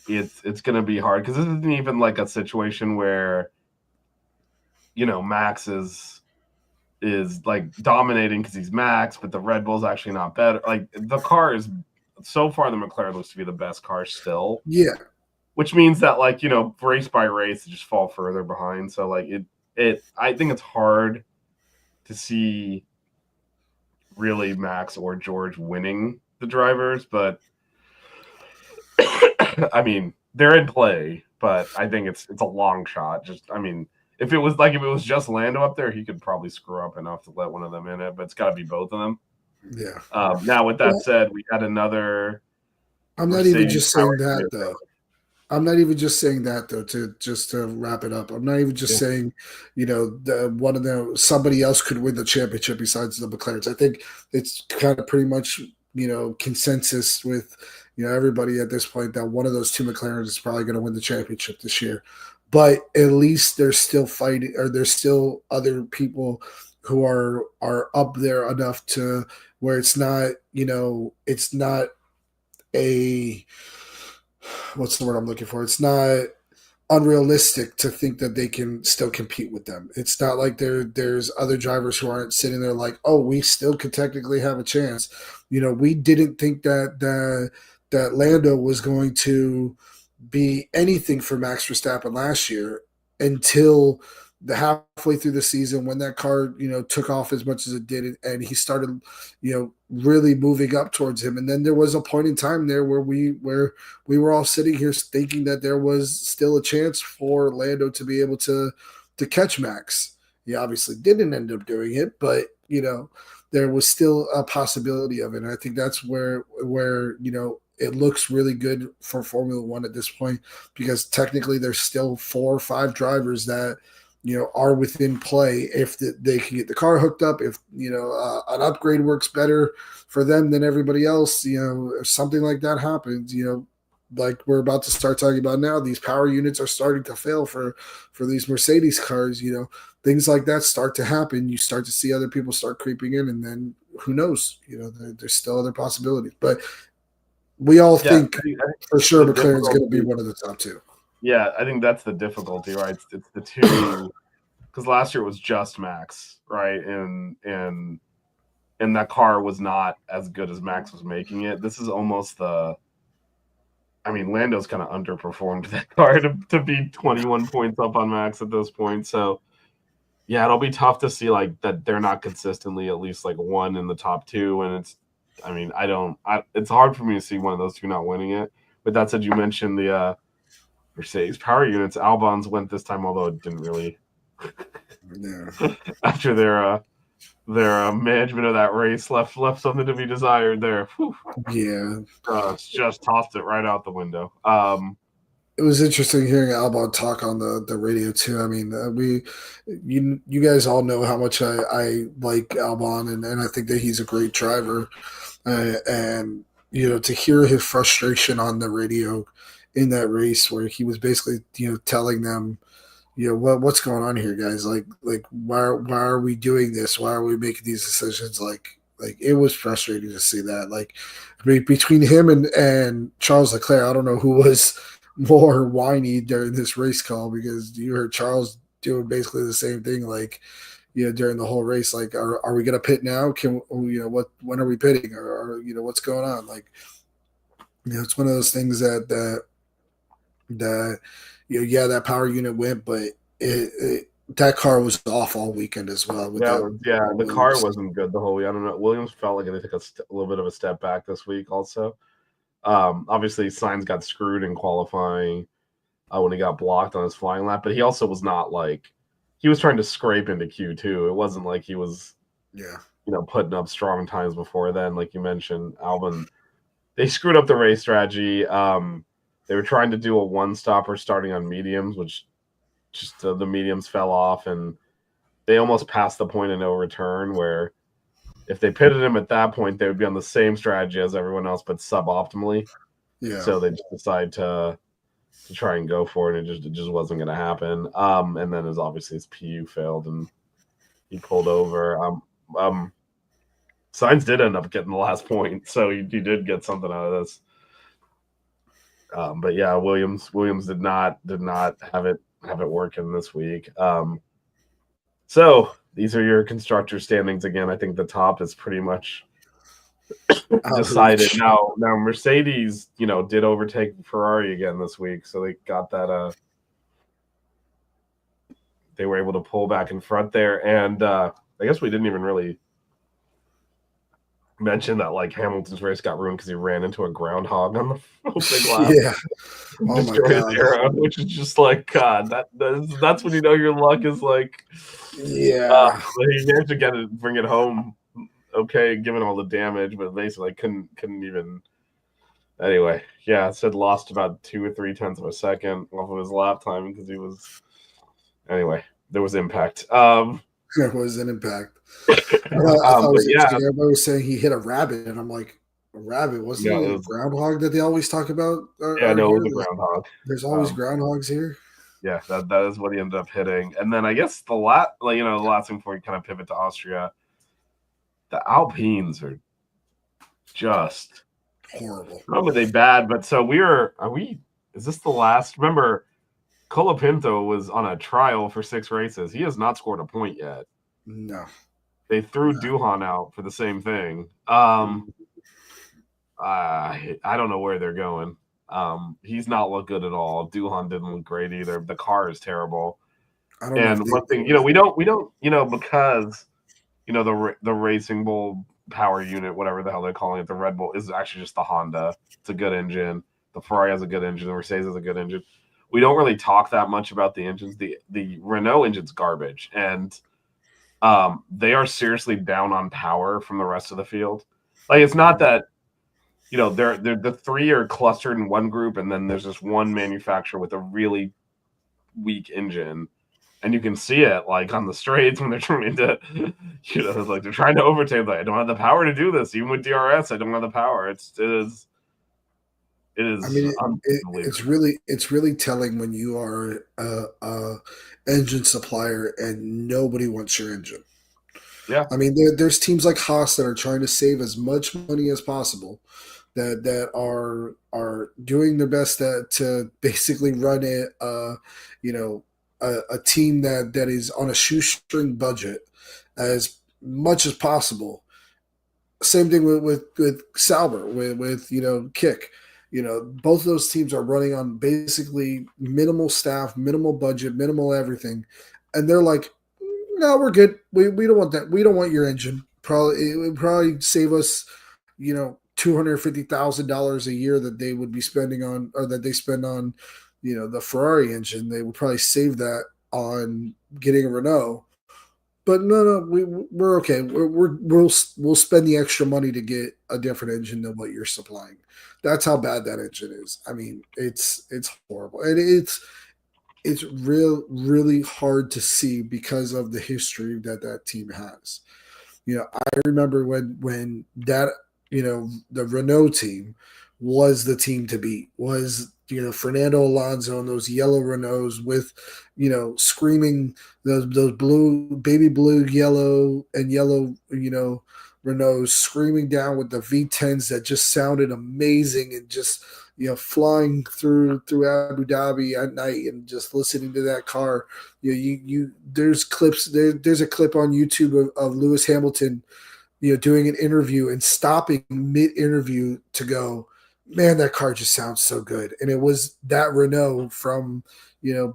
It's going to be hard because this isn't even like a situation where Max is like dominating because he's Max, but the Red Bull's actually not better. Like the car is so far the McLaren looks to be the best car still. Yeah. Which means that race by race they just fall further behind. So like I think it's hard to see really Max or George winning the drivers, but I mean, they're in play, but I think it's a long shot. If it was just Lando up there, he could probably screw up enough to let one of them in it, but it's got to be both of them. Yeah. Now, with that said, we had another. I'm not even just saying that though. I'm not even just saying that though. To wrap it up, I'm not even just saying, somebody else could win the championship besides the McLarens. I think it's kind of pretty much consensus with everybody at this point that one of those two McLarens is probably going to win the championship this year. But at least there's still fighting, or there's still other people who are up there enough to where it's not it's not a what's the word I'm looking for? It's not unrealistic to think that they can still compete with them. It's not like there's other drivers who aren't sitting there like, oh, we still could technically have a chance. We didn't think that Lando was going to be anything for Max Verstappen last year until the halfway through the season when that car, took off as much as it did, and he started, really moving up towards him. And then there was a point in time there where we were all sitting here thinking that there was still a chance for Lando to be able to catch Max. He obviously didn't end up doing it, but there was still a possibility of it. And I think that's where it looks really good for Formula One at this point, because technically there's still 4 or 5 drivers that are within play if they can get the car hooked up, if an upgrade works better for them than everybody else, if something like that happens, like we're about to start talking about now, these power units are starting to fail for these Mercedes cars, things like that start to happen. You start to see other people start creeping in, and then who knows, there's still other possibilities, but we all think for sure McLaren's going to be one of the top 2. Yeah, I think that's the difficulty, right? It's the two, because last year it was just Max, right? And that car was not as good as Max was making it. This is almost Lando's kind of underperformed that car to be 21 points up on Max at this point. So, yeah, it'll be tough to see like that they're not consistently at least like one in the top 2. And it's hard for me to see one of those two not winning it. But that said, you mentioned the Mercedes power units. Albon's went this time, although it didn't really. Yeah. After their management of that race left something to be desired there. Whew. Yeah, just tossed it right out the window. It was interesting hearing Albon talk on the radio too. I mean, you guys all know how much I like Albon, and I think that he's a great driver, and to hear his frustration on the radio in that race where he was basically telling them what's going on here, guys, like why are we doing this, why are we making these decisions, like it was frustrating to see that, like between him and Charles Leclerc. I don't know who was more whiny during this race call, because you heard Charles doing basically the same thing, like during the whole race, like are we gonna pit now, when are we pitting, or what's going on, like it's one of those things that that power unit went, but that car was off all weekend as well. The car wasn't good the whole week. I don't know. Williams felt like they took a little bit of a step back this week also. Obviously, Sainz got screwed in qualifying when he got blocked on his flying lap, but he also was not like he was trying to scrape into Q2. It wasn't like he was putting up strong times before then, like you mentioned. Albon, they screwed up the race strategy. They were trying to do a one-stopper starting on mediums, which just the mediums fell off, and they almost passed the point of no return, where if they pitted him at that point, they would be on the same strategy as everyone else, but suboptimally. Yeah. So they just decided to try and go for it, and it just wasn't going to happen. And then obviously his PU failed, and he pulled over. Sainz did end up getting the last point, so he did get something out of this. But yeah, Williams did not have it working this week. So these are your constructor standings again. I think the top is pretty much decided. Now Mercedes, did overtake Ferrari again this week, so they got that. They were able to pull back in front there, and I guess we didn't even really mention that like Hamilton's race got ruined because he ran into a groundhog on the big lap. Yeah. Oh my God. Arrow, which is just like, God, that's when you know your luck is like, yeah. He managed to bring it home, okay, given all the damage, but basically couldn't even. Anyway, yeah, it said lost about 2 or 3 tenths of a second off of his lap time because he was. Anyway, there was impact. There was an impact. I thought it But was yeah, interesting. Everybody was saying he hit a rabbit, and I'm like, a rabbit? Wasn't yeah, he a groundhog that they always talk about? no, it Here, was a groundhog. there's always Um, groundhogs here. yeah, that is what he ended up hitting. And then I guess the last thing before we kind of pivot to Austria, the Alpines are just Horrible. not only they bad, but so is this the last? Remember, Colapinto was on a trial for 6 races. He has not scored a point yet. No. They threw Duhan out for the same thing. I don't know where they're going. He's not looked good at all. Duhan didn't look great either. The car is terrible. I don't know. And one thing, we don't, because the Racing Bull power unit, whatever the hell they're calling it, the Red Bull is actually just the Honda. It's a good engine. The Ferrari has a good engine. The Mercedes has a good engine. We don't really talk that much about the engines. The Renault engine's garbage, and they are seriously down on power from the rest of the field. Like, it's not that they're the three are clustered in one group, and then there's just one manufacturer with a really weak engine, and you can see it like on the straights when they're trying to, like they're trying to overtake. Like, I don't have the power to do this. Even with DRS, I don't have the power. It is. I mean, it's really telling when you are a engine supplier and nobody wants your engine. Yeah. I mean, there's teams like Haas that are trying to save as much money as possible, that are doing their best to basically run a team that is on a shoestring budget as much as possible. Same thing with Sauber, with Kick. Both of those teams are running on basically minimal staff, minimal budget, minimal everything, and they're like, no, we're good. We don't want that. We don't want your engine. It would probably save us, $250,000 a year that they would be spending on, or that they spend on, the Ferrari engine. They would probably save that on getting a Renault. But no, we're okay. We'll spend the extra money to get a different engine than what you're supplying. That's how bad that engine is. I mean, it's horrible, and it's really hard to see because of the history that team has. I remember when that the Renault team was the team to beat. Was Fernando Alonso and those yellow Renaults with screaming those baby blue, yellow and yellow Renaults screaming down with the V10s that just sounded amazing, and just flying through Abu Dhabi at night and just listening to that car. There's clips. There's a clip on YouTube of Lewis Hamilton doing an interview and stopping mid-interview to go, man, that car just sounds so good. And it was that Renault from,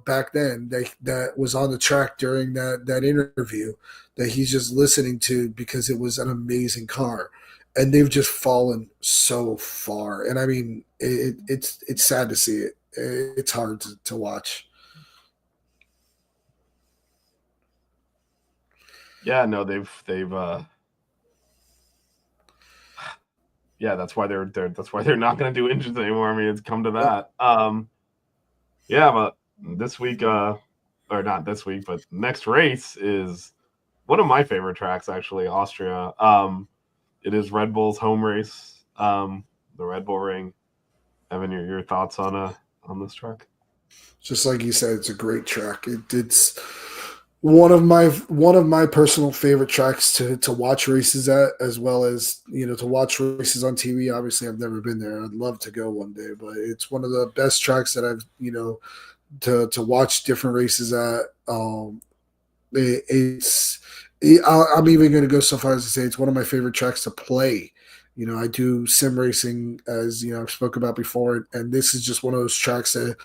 back then that was on the track during that interview that he's just listening to because it was an amazing car. And they've just fallen so far. And I mean, it's sad to see it. It's hard to watch. Yeah, no, they've yeah, that's why they're not going to do engines anymore. I mean, it's come to that. Yeah, but this week, or not this week, but next race is one of my favorite tracks, actually, Austria. It is Red Bull's home race, the Red Bull Ring. Evan, your thoughts on this track? Just like you said, it's a great track. It's one of my personal favorite tracks to watch races at, as well as to watch races on TV. Obviously, I've never been there. I'd love to go one day, but it's one of the best tracks that I've to watch different races at. I'm even going to go so far as to say it's one of my favorite tracks to play. I do sim racing, as I've spoke about before, and this is just one of those tracks that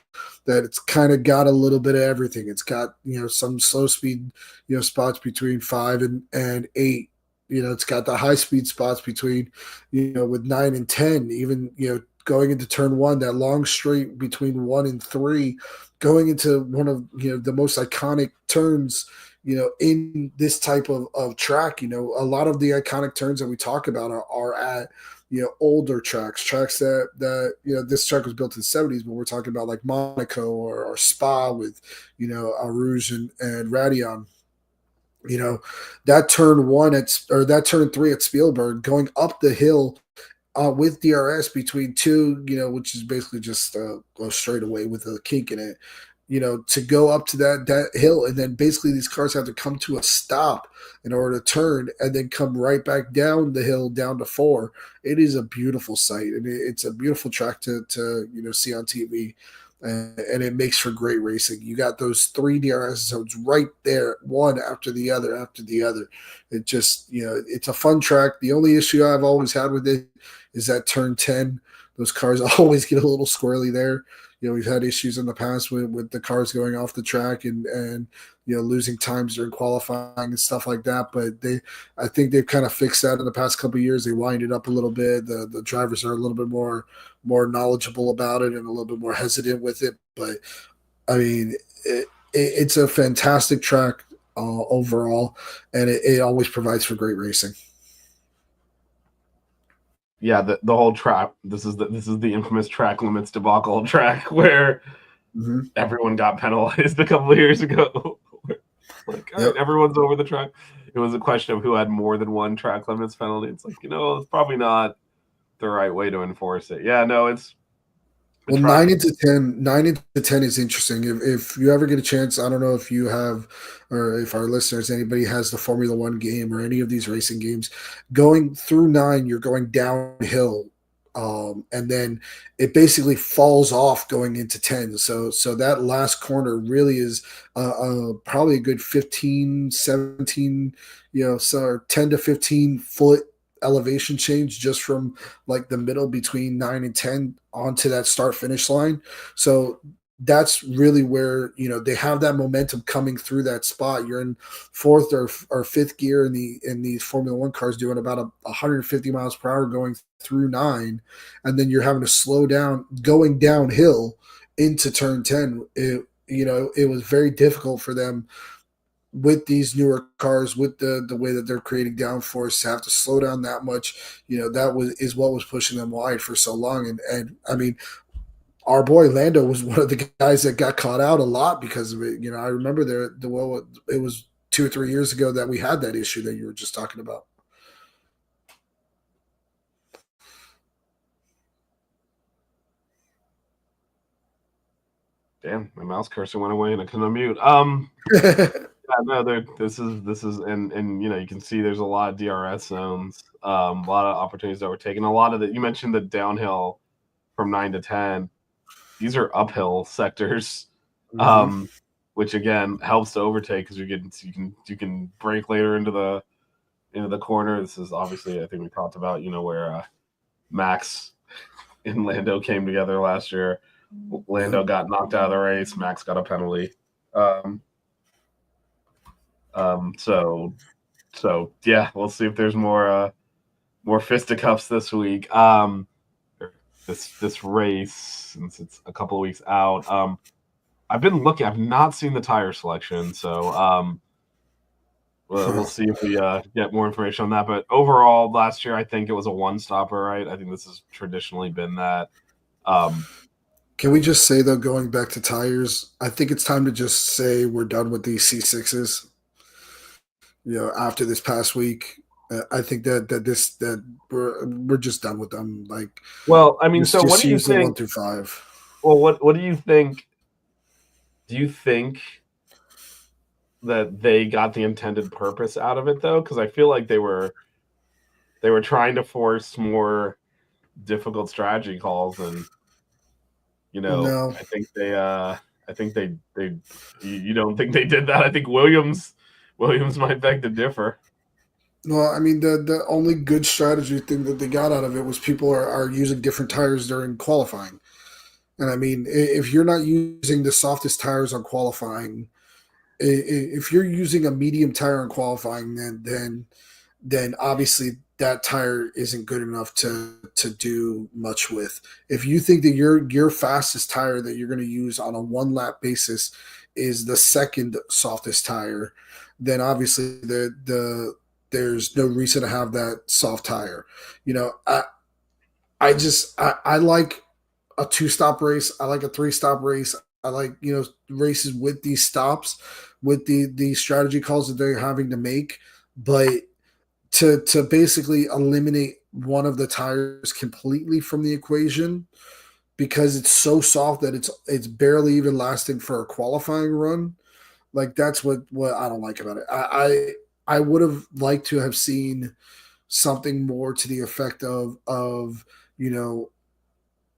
it's kind of got a little bit of everything. It's got some slow speed spots between 5 and 8. It's got the high speed spots between with 9 and 10. Even going into turn 1, that long straight between 1 and 3, going into one of the most iconic turns in this type of track. A lot of the iconic turns that we talk about are at older tracks that this track was built in the 70s, but we're talking about like Monaco or Spa with Eau Rouge and Radion. That turn one or that turn three at Spielberg, going up the hill with DRS between two, which is basically just a straightaway with a kink in it, to go up to that hill, and then basically these cars have to come to a stop in order to turn and then come right back down the hill down to four. It is a beautiful sight, and it's a beautiful track to see on TV. And it makes for great racing. You got those three DRS zones right there, one after the other after the other. It just, it's a fun track. The only issue I've always had with it is that turn 10. Those cars always get a little squirrely there. We've had issues in the past with the cars going off the track and losing times during qualifying and stuff like that. But I think they've kind of fixed that in the past couple of years. They wind it up a little bit. The drivers are a little bit more knowledgeable about it and a little bit more hesitant with it. But I mean, it's a fantastic track overall, and it always provides for great racing. Yeah, the whole track. This is the infamous track limits debacle track where everyone got penalized a couple of years ago. Like, all right, everyone's over the track. It was a question of who had more than one track limits penalty. It's like, it's probably not the right way to enforce it. Yeah, no, it's well, 9 into 10 is interesting. If you ever get a chance, I don't know if you have, or if our listeners, anybody has the Formula One game or any of these racing games, going through 9, you're going downhill, and then it basically falls off going into 10. So that last corner really is probably a good 15, 17, so 10 to 15 foot elevation change just from like the middle between 9 and 10 onto that start finish line. So that's really where they have that momentum coming through that spot. You're in fourth or fifth gear in these Formula One cars doing about 150 miles per hour going through 9, and then you're having to slow down going downhill into turn 10. It was very difficult for them with these newer cars, with the way that they're creating downforce, to have to slow down that much. That is what was pushing them wide for so long. And I mean, our boy Lando was one of the guys that got caught out a lot because of it. I remember it was 2 or 3 years ago that we had that issue that you were just talking about. Damn, my mouse cursor went away and I couldn't unmute. Yeah, no, this is and you can see there's a lot of DRS zones, a lot of opportunities that were taken. A lot of that, you mentioned the downhill from 9 to 10. These are uphill sectors, which again helps to overtake because you can brake later into the corner. This is obviously, I think we talked about, where Max and Lando came together last year. Lando got knocked out of the race. Max got a penalty. So yeah, we'll see if there's more fisticuffs this week. This race, since it's a couple of weeks out. I've been looking. I've not seen the tire selection, so we'll see if we get more information on that. But overall, last year I think it was a one-stopper, right? I think this has traditionally been that. Can we just say, though, going back to tires, I think it's time to just say we're done with these C6s. After this past week, I think that we're just done with them. Like, well, I mean, so what do you think? 1 through 5. Well, what do you think? Do you think that they got the intended purpose out of it, though? Because I feel like they were trying to force more difficult strategy calls, and No. I think they you don't think they did that? I think Williams might beg to differ. Well, I mean, the only good strategy thing that they got out of it was people are using different tires during qualifying. And I mean, if you're not using the softest tires on qualifying, if you're using a medium tire on qualifying, then obviously that tire isn't good enough to do much with. If you think that your fastest tire that you're going to use on a 1 lap basis is the second softest tire, then obviously there's no reason to have that soft tire. I like a 2-stop race. I like a 3-stop race. I like, races with these stops, with the strategy calls that they're having to make. But to basically eliminate one of the tires completely from the equation because it's so soft that it's barely even lasting for a qualifying run. Like that's what I don't like about it. I would have liked to have seen something more to the effect of you know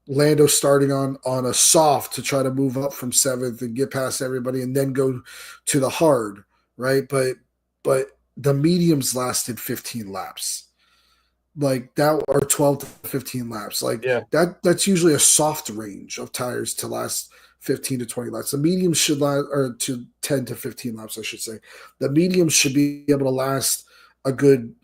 Lando starting on a soft to try to move up from seventh and get past everybody and then go to the hard, right? But the mediums lasted 15 laps. Like that or 12 to 15 laps. Like Yeah, that's usually a soft range of tires to last 15 to 20 laps. The mediums should last or to 10 to 15 laps, I should say. The mediums should be able to last a good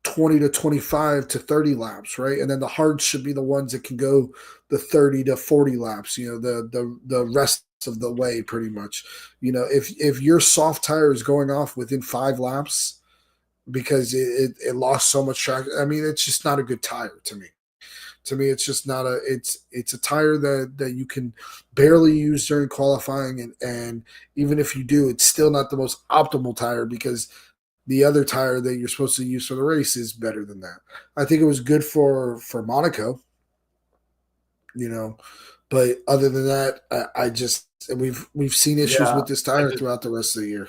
20 to 25 to 30 laps, right? And then the hards should be the ones that can go the 30 to 40 laps, the rest of the way pretty much. If your soft tire is going off within 5 laps because it lost so much track, I mean, it's just not a good tire to me. To me, it's just not it's a tire that you can barely use during qualifying, and even if you do, it's still not the most optimal tire because the other tire that you're supposed to use for the race is better than that. I think it was good for Monaco, but other than that, I just and we've seen issues yeah. with this tire throughout the rest of the year.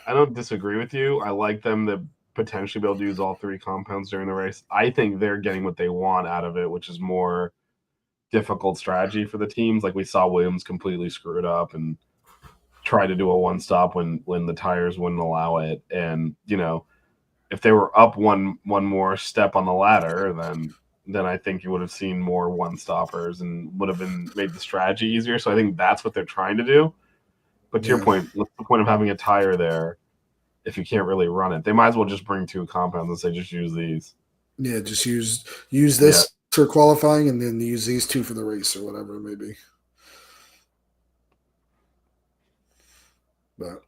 I don't disagree with you. I like them to potentially be able to use all three compounds during the race. I think they're getting what they want out of it, which is more difficult strategy for the teams. Like we saw Williams completely screw it up and try to do a one stop when the tires wouldn't allow it. And if they were up one more step on the ladder, then I think you would have seen more one stoppers and would have been made the strategy easier. So I think that's what they're trying to do. But to your point, what's the point of having a tire there if you can't really run it? They might as well just bring two compounds and say just use these. Yeah, just use this for qualifying and then use these two for the race or whatever it may be. But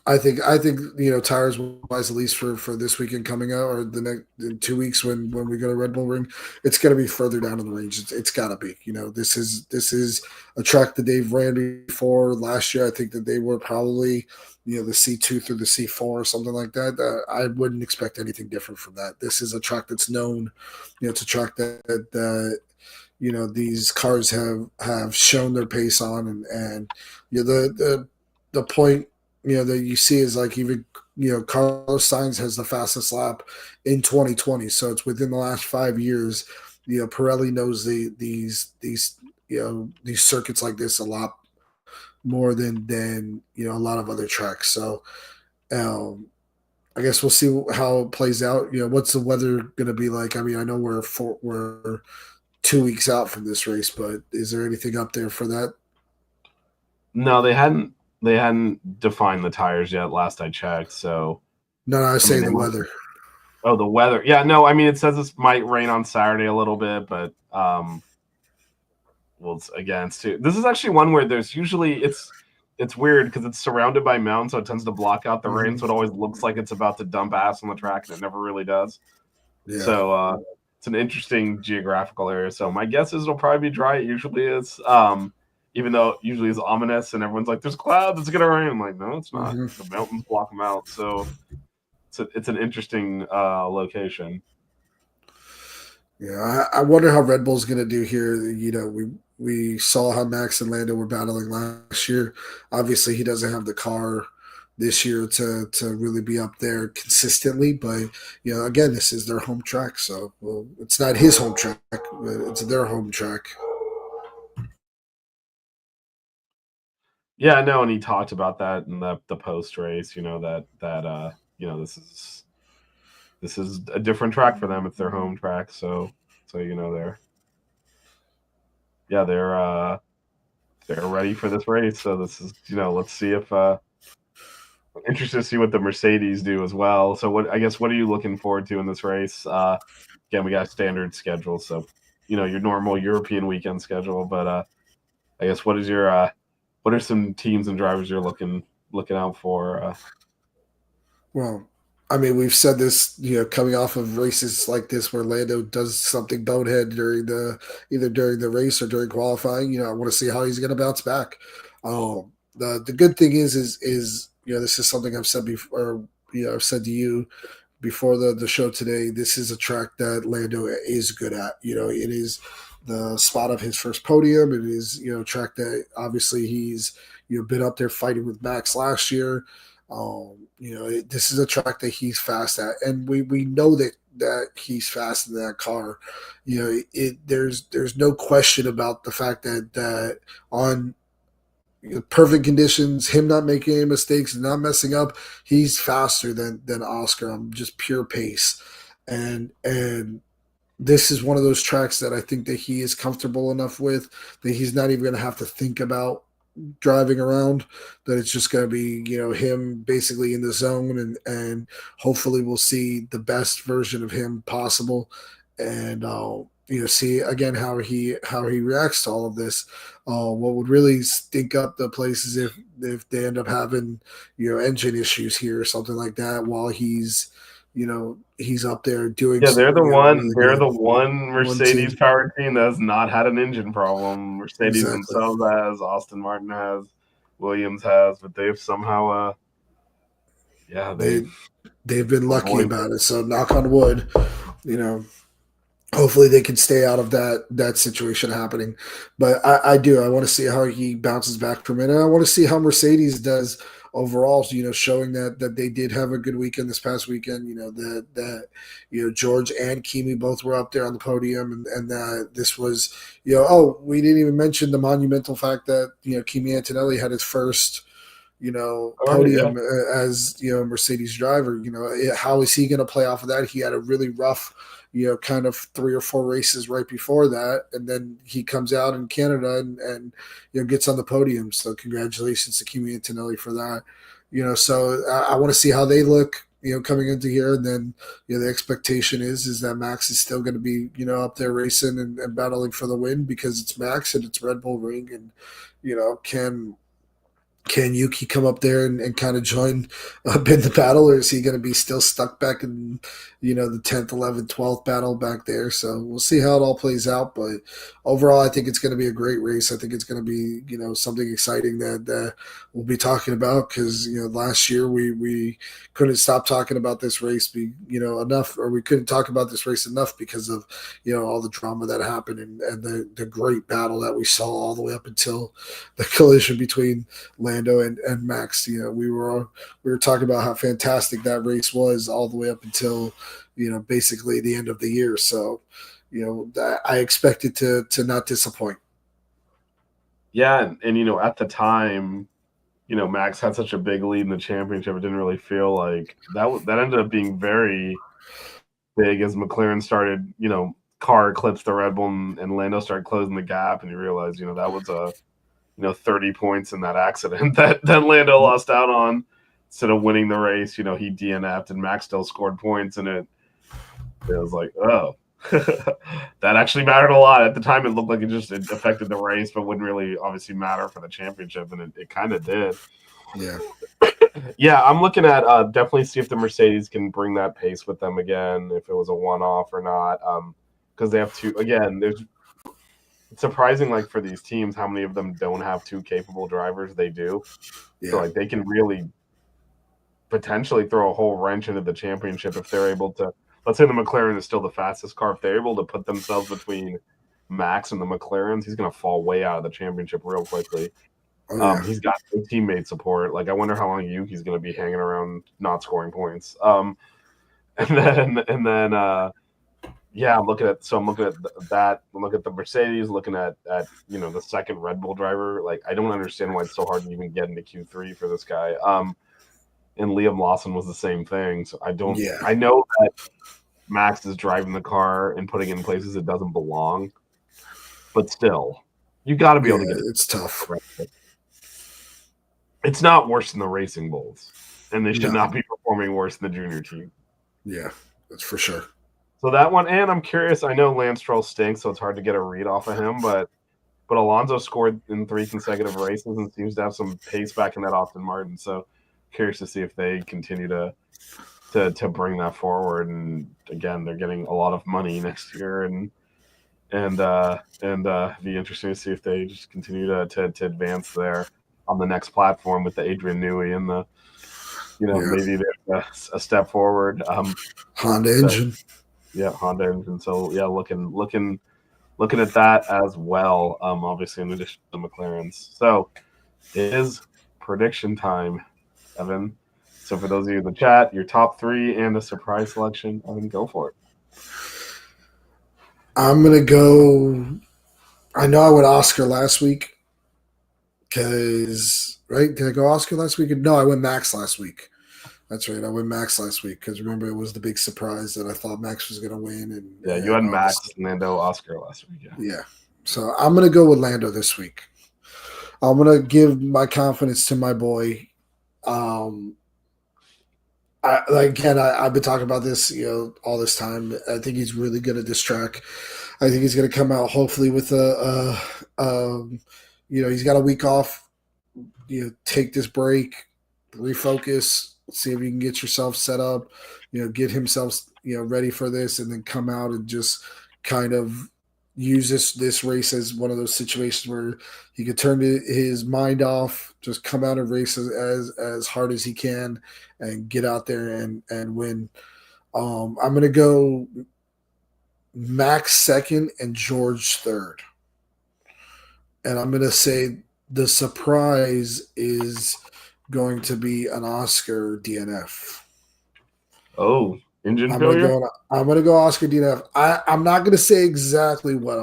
I think tires wise, at least for this weekend coming out or the next in 2 weeks when we go to Red Bull Ring, it's going to be further down in the range. It's got to be. This is a track that they've ran before. Last year, I think that they were probably the C2 through the C4 or something like that. I wouldn't expect anything different from that. This is a track that's known, to track that these cars have shown their pace on and the point that you see is like even Carlos Sainz has the fastest lap in 2020, so it's within the last 5 years. Pirelli knows these circuits like this a lot more than a lot of other tracks. So I guess we'll see how it plays out. What's the weather going to be like? I mean, I know we're 2 weeks out from this race, but is there anything up there for that? No, they hadn't defined the tires yet. Last I checked, so No, I was saying the weather. Oh, the weather. Yeah, no, I mean it says this might rain on Saturday a little bit, but well, it's too. This is actually one where there's usually it's weird because it's surrounded by mountains, so it tends to block out the rain, so it always looks like it's about to dump ass on the track, and it never really does. Yeah. So it's an interesting geographical area. So my guess is it'll probably be dry. It usually is. Even though it usually is ominous and everyone's like, there's clouds, it's going to rain. I'm like, no, it's not. The mountains block them out. So it's an interesting location. Yeah, I wonder how Red Bull's going to do here. We saw how Max and Lando were battling last year. Obviously, he doesn't have the car this year to really be up there consistently. But, again, this is their home track. So, it's not his home track, but it's their home track. Yeah, no, and he talked about that in the post race. This is a different track for them. It's their home track, so they're ready for this race. So this is let's see if I'm interested to see what the Mercedes do as well. So what are you looking forward to in this race? Again, we got a standard schedule, so your normal European weekend schedule, but I guess what are some teams and drivers you're looking out for? Well, I mean, we've said this, coming off of races like this where Lando does something bonehead either during the race or during qualifying. I want to see how he's going to bounce back. The good thing is this is something I've said before. I've said to you before the show today. This is a track that Lando is good at. It is the spot of his first podium. It is a track that obviously he's been up there fighting with Max last year. This is a track that he's fast at, and we know that he's fast in that car. There's no question about the fact that on perfect conditions, him not making any mistakes and not messing up, he's faster than Oscar on just pure pace. And this is one of those tracks that I think that he is comfortable enough with that he's not even going to have to think about driving around, that it's just going to be him basically in the zone, and hopefully we'll see the best version of him possible, and see again how he reacts to all of this. What would really stink up the place is if they end up having engine issues here or something like that while he's up there doing. Yeah, they're the one. Really They're good. the one Mercedes team. powered team that has not had an engine problem. Mercedes Exactly. themselves has, Aston Martin has, Williams has, but they've somehow, they've been lucky about it. So knock on wood, hopefully they can stay out of that situation happening. But I want to see how he bounces back from it, and I want to see how Mercedes does overall, showing that they did have a good weekend this past weekend, that George and Kimi both were up there on the podium, and that this was, we didn't even mention the monumental fact that, Kimi Antonelli had his first, podium as, Mercedes driver. How is he going to play off of that? He had a really rough, kind of 3 or 4 races right before that, and then he comes out in Canada and gets on the podium. So congratulations to Kimi Antonelli for that. So I want to see how they look, coming into here, and then the expectation is that Max is still going to be up there racing and battling for the win, because it's Max and it's Red Bull Ring, and can Yuki come up there and kind of join up in the battle, or is he going to be still stuck back in, the 10th, 11th, 12th battle back there? So we'll see how it all plays out. But overall, I think it's going to be a great race. I think it's going to be, something exciting that we'll be talking about, because, last year we couldn't stop talking about this race, enough, or we couldn't talk about this race enough because of, all the drama that happened and the great battle that we saw all the way up until the collision between Lando and Max. We were talking about how fantastic that race was all the way up until basically the end of the year. So I expect it to not disappoint. Yeah, and at the time, Max had such a big lead in the championship. It didn't really feel like that ended up being very big as McLaren started, car eclipsed the Red Bull, and Lando started closing the gap, and you realize, that was a 30 points in that accident that Lando lost out on. Instead of winning the race, he DNF'd, and Max still scored points, and it was like, oh, that actually mattered a lot. At the time, it looked like it affected the race, but wouldn't really obviously matter for the championship, and it kind of did. Yeah. Yeah, I'm looking at definitely see if the Mercedes can bring that pace with them again, if it was a one-off or not, because they have to, again, it's surprising, like, for these teams, how many of them don't have 2 capable drivers. They do. Yeah. So, like, they can really potentially throw a whole wrench into the championship if they're able to. Let's say the McLaren is still the fastest car. If they're able to put themselves between Max and the McLarens, he's going to fall way out of the championship real quickly. Oh, yeah. He's got teammate support. Like, I wonder how long Yuki's going to be hanging around not scoring points. And then yeah, I'm looking at that. I'm looking at the Mercedes, looking at the second Red Bull driver. Like, I don't understand why it's so hard to even get into Q3 for this guy. And Liam Lawson was the same thing. So I don't. Yeah. I know that Max is driving the car and putting it in places it doesn't belong, but still, you got to be able to get it. It's tough. Right. It's not worse than the Racing Bulls, and they should not be performing worse than the junior team. Yeah, that's for sure. So that one, and I'm curious. I know Lance Stroll stinks, so it's hard to get a read off of him. But Alonso scored in 3 consecutive races and seems to have some pace back in that Aston Martin. So curious to see if they continue to to bring that forward. And again, they're getting a lot of money next year, and be interesting to see if they just continue to advance there on the next platform with the Adrian Newey and the maybe they're a step forward. Honda engine. Yeah, Honda engine. So yeah, looking at that as well. Obviously in addition to the McLarens. So it is prediction time, Evan. So for those of you in the chat, your top 3 and a surprise selection, Evan, go for it. I'm gonna go. I know I went Oscar last week because did I go Oscar last week? No, I went Max last week. That's right, I went Max last week because remember it was the big surprise that I thought Max was gonna win. And you had Max, Lando, Oscar last week. Yeah. So I'm gonna go with Lando this week. I'm gonna give my confidence to my boy. I've been talking about this, all this time. I think he's really good at this track. I think he's going to come out hopefully with he's got a week off. Take this break, refocus, see if you can get yourself set up. Get himself ready for this, and then come out and just kind of use this race as one of those situations where he could turn his mind off, just come out and race as hard as he can, and get out there and win. I'm going to go Max second and George third. And I'm going to say the surprise is going to be an Oscar DNF. Oh, engine failure? I'm going to go Oscar DNF. I'm not going to say exactly what.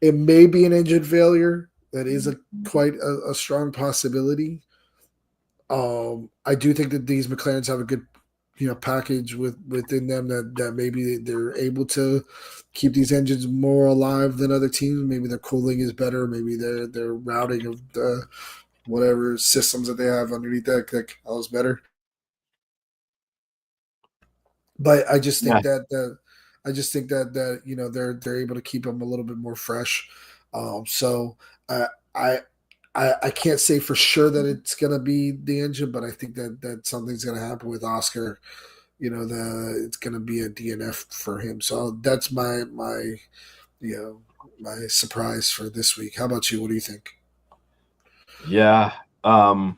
It may be an engine failure. That is quite a strong possibility. I do think that these McLarens have a good package within them that maybe they're able to keep these engines more alive than other teams. Maybe their cooling is better. Maybe their routing of the whatever systems that they have underneath that is better. But I just think that they're able to keep them a little bit more fresh. So I can't say for sure that it's going to be the engine, but I think that something's going to happen with Oscar. It's going to be a DNF for him. So that's my surprise for this week. How about you? What do you think? Yeah. I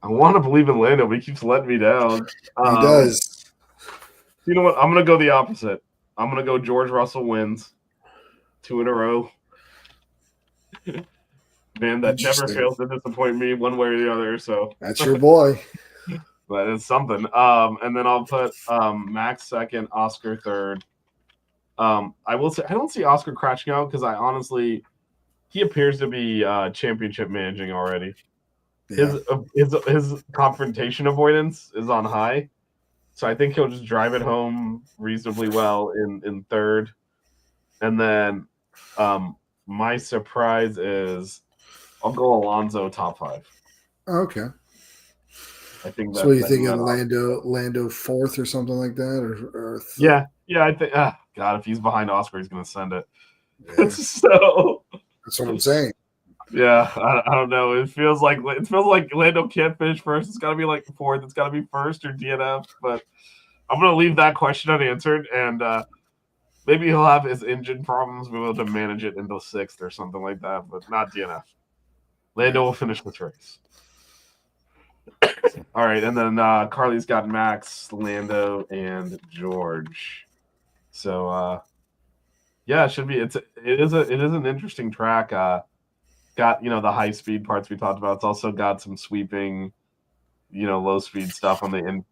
want to believe in Lando, but he keeps letting me down. He does. You know what? I'm going to go the opposite. I'm going to go George Russell wins 2 in a row. Man, that never fails to disappoint me one way or the other. So that's your boy. That is something. And then I'll put Max second, Oscar third. I will say I don't see Oscar crashing out because he appears to be championship managing already. Yeah. His confrontation avoidance is on high, so I think he'll just drive it home reasonably well in third. And then my surprise is I'll go Alonso top 5. Okay. I think so. What are you thinking? Lando fourth or something like that, or yeah. I think. God, if he's behind Oscar, he's going to send it. Yeah. So that's what I'm saying. Yeah, I don't know. It feels like Lando can't finish first. It's got to be like fourth. It's got to be first or DNF. But I'm going to leave that question unanswered, and maybe he'll have his engine problems, be able to manage it into 6th or something like that, but not DNF. Lando will finish this race. All right, and then Carly's got Max, Lando, and George. So it should be. It is an interesting track. Got the high speed parts we talked about. It's also got some sweeping, low speed stuff on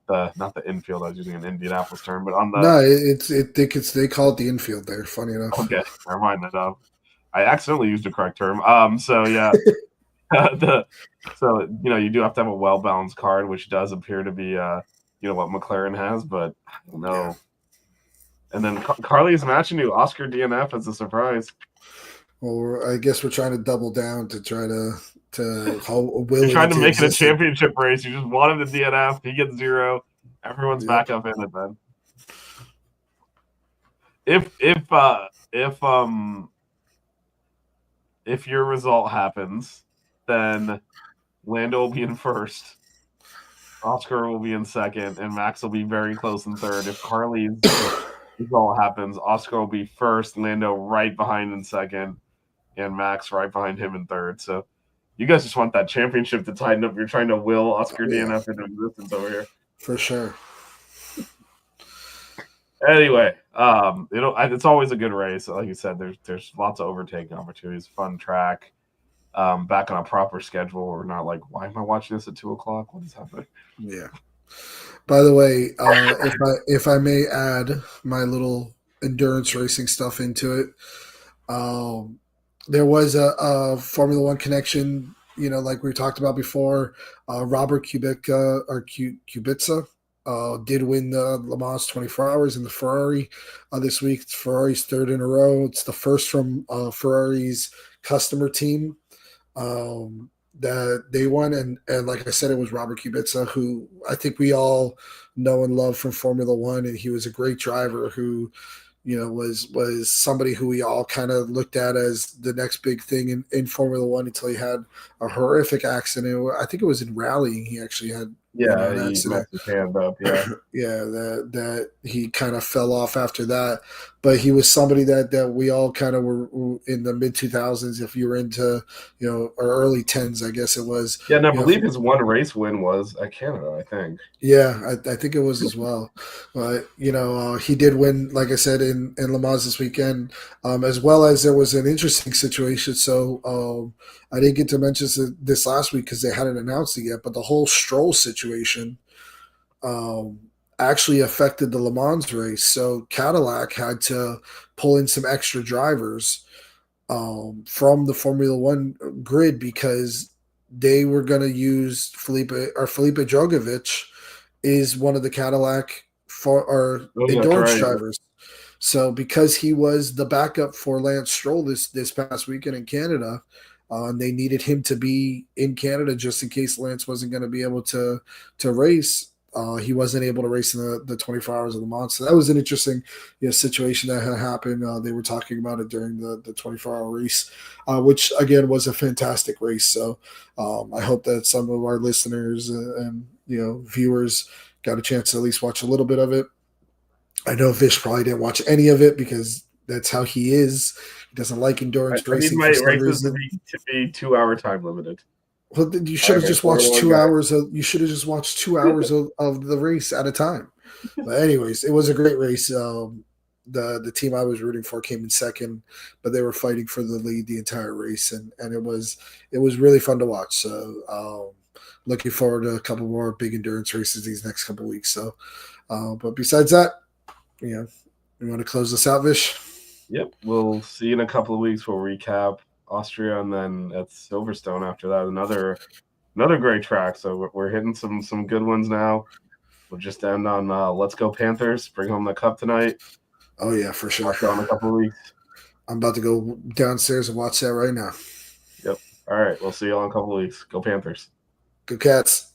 not the infield. I was using an Indianapolis term, but on the they call it the infield there. Funny enough. Okay, never mind that. I accidentally used the correct term. So yeah, you do have to have a well balanced card, which does appear to be what McLaren has, but I don't know. Yeah. And then Carly is matching you Oscar DNF as a surprise. Well, I guess we're trying to double down to try to You're trying to make it a championship race. You just want him to DNF. He gets 0. Everyone's back up in it then. If your result happens, then Lando will be in first. Oscar will be in second, and Max will be very close in third. If Carly's all happens, Oscar will be first, Lando right behind in second, and Max right behind him in third. So you guys just want that championship to tighten up. You're trying to will Oscar DNF into existence over here. For sure. Anyway, it's always a good race. Like you said, there's lots of overtaking opportunities, fun track. Back on a proper schedule. We're not like, why am I watching this at 2:00? What is happening? Yeah. By the way, if I may add my little endurance racing stuff into it, there was a Formula One connection. Like we talked about before, Robert Kubica did win the Le Mans 24 Hours in the Ferrari this week. It's Ferrari's third in a row. It's the first from Ferrari's customer team that they won, and like I said, it was Robert Kubica, who I think we all know and love from Formula One, and he was a great driver who was somebody who we all kind of looked at as the next big thing in Formula One until he had a horrific accident. I think it was in rallying. He actually had an accident. He messed his hand up. Yeah, yeah, that he kind of fell off after that. But he was somebody that we all kind of were in the mid 2000s. If you were into or early 10s, I guess it was. Yeah, and I believe his one race win was at Canada. I think. Yeah, I think it was as well. But he did win, like I said, in Le Mans this weekend, as well as there was an interesting situation. So I didn't get to mention this last week because they hadn't announced it yet. But the whole Stroll situation actually affected the Le Mans race. So Cadillac had to pull in some extra drivers from the Formula One grid because they were going to use Felipe Drogovic is one of the Cadillac endurance drivers. So because he was the backup for Lance Stroll this past weekend in Canada, they needed him to be in Canada just in case Lance wasn't going to be able to race. He wasn't able to race in the 24 Hours of Le Mans. So that was an interesting situation that had happened. They were talking about it during the 24-hour race, which, again, was a fantastic race. So I hope that some of our listeners and viewers got a chance to at least watch a little bit of it. I know Vish probably didn't watch any of it because that's how he is. He doesn't like endurance racing. I need my races to be 2 hour time limited. Well, you should have just watched 2 hours. You should have just watched 2 hours of the race at a time. But anyways, it was a great race. The team I was rooting for came in second, but they were fighting for the lead the entire race, and it was really fun to watch. So looking forward to a couple more big endurance races these next couple of weeks. So, but besides that, you want to close this out, Vish? Yep, we'll see you in a couple of weeks. We'll recap Austria, and then at Silverstone after that, another great track. So we're hitting some good ones now. We'll just end on Let's Go Panthers. Bring home the cup tonight. Oh yeah, for sure. Watch it in a couple of weeks. I'm about to go downstairs and watch that right now. Yep. All right. We'll see you all in a couple of weeks. Go Panthers. Go Cats.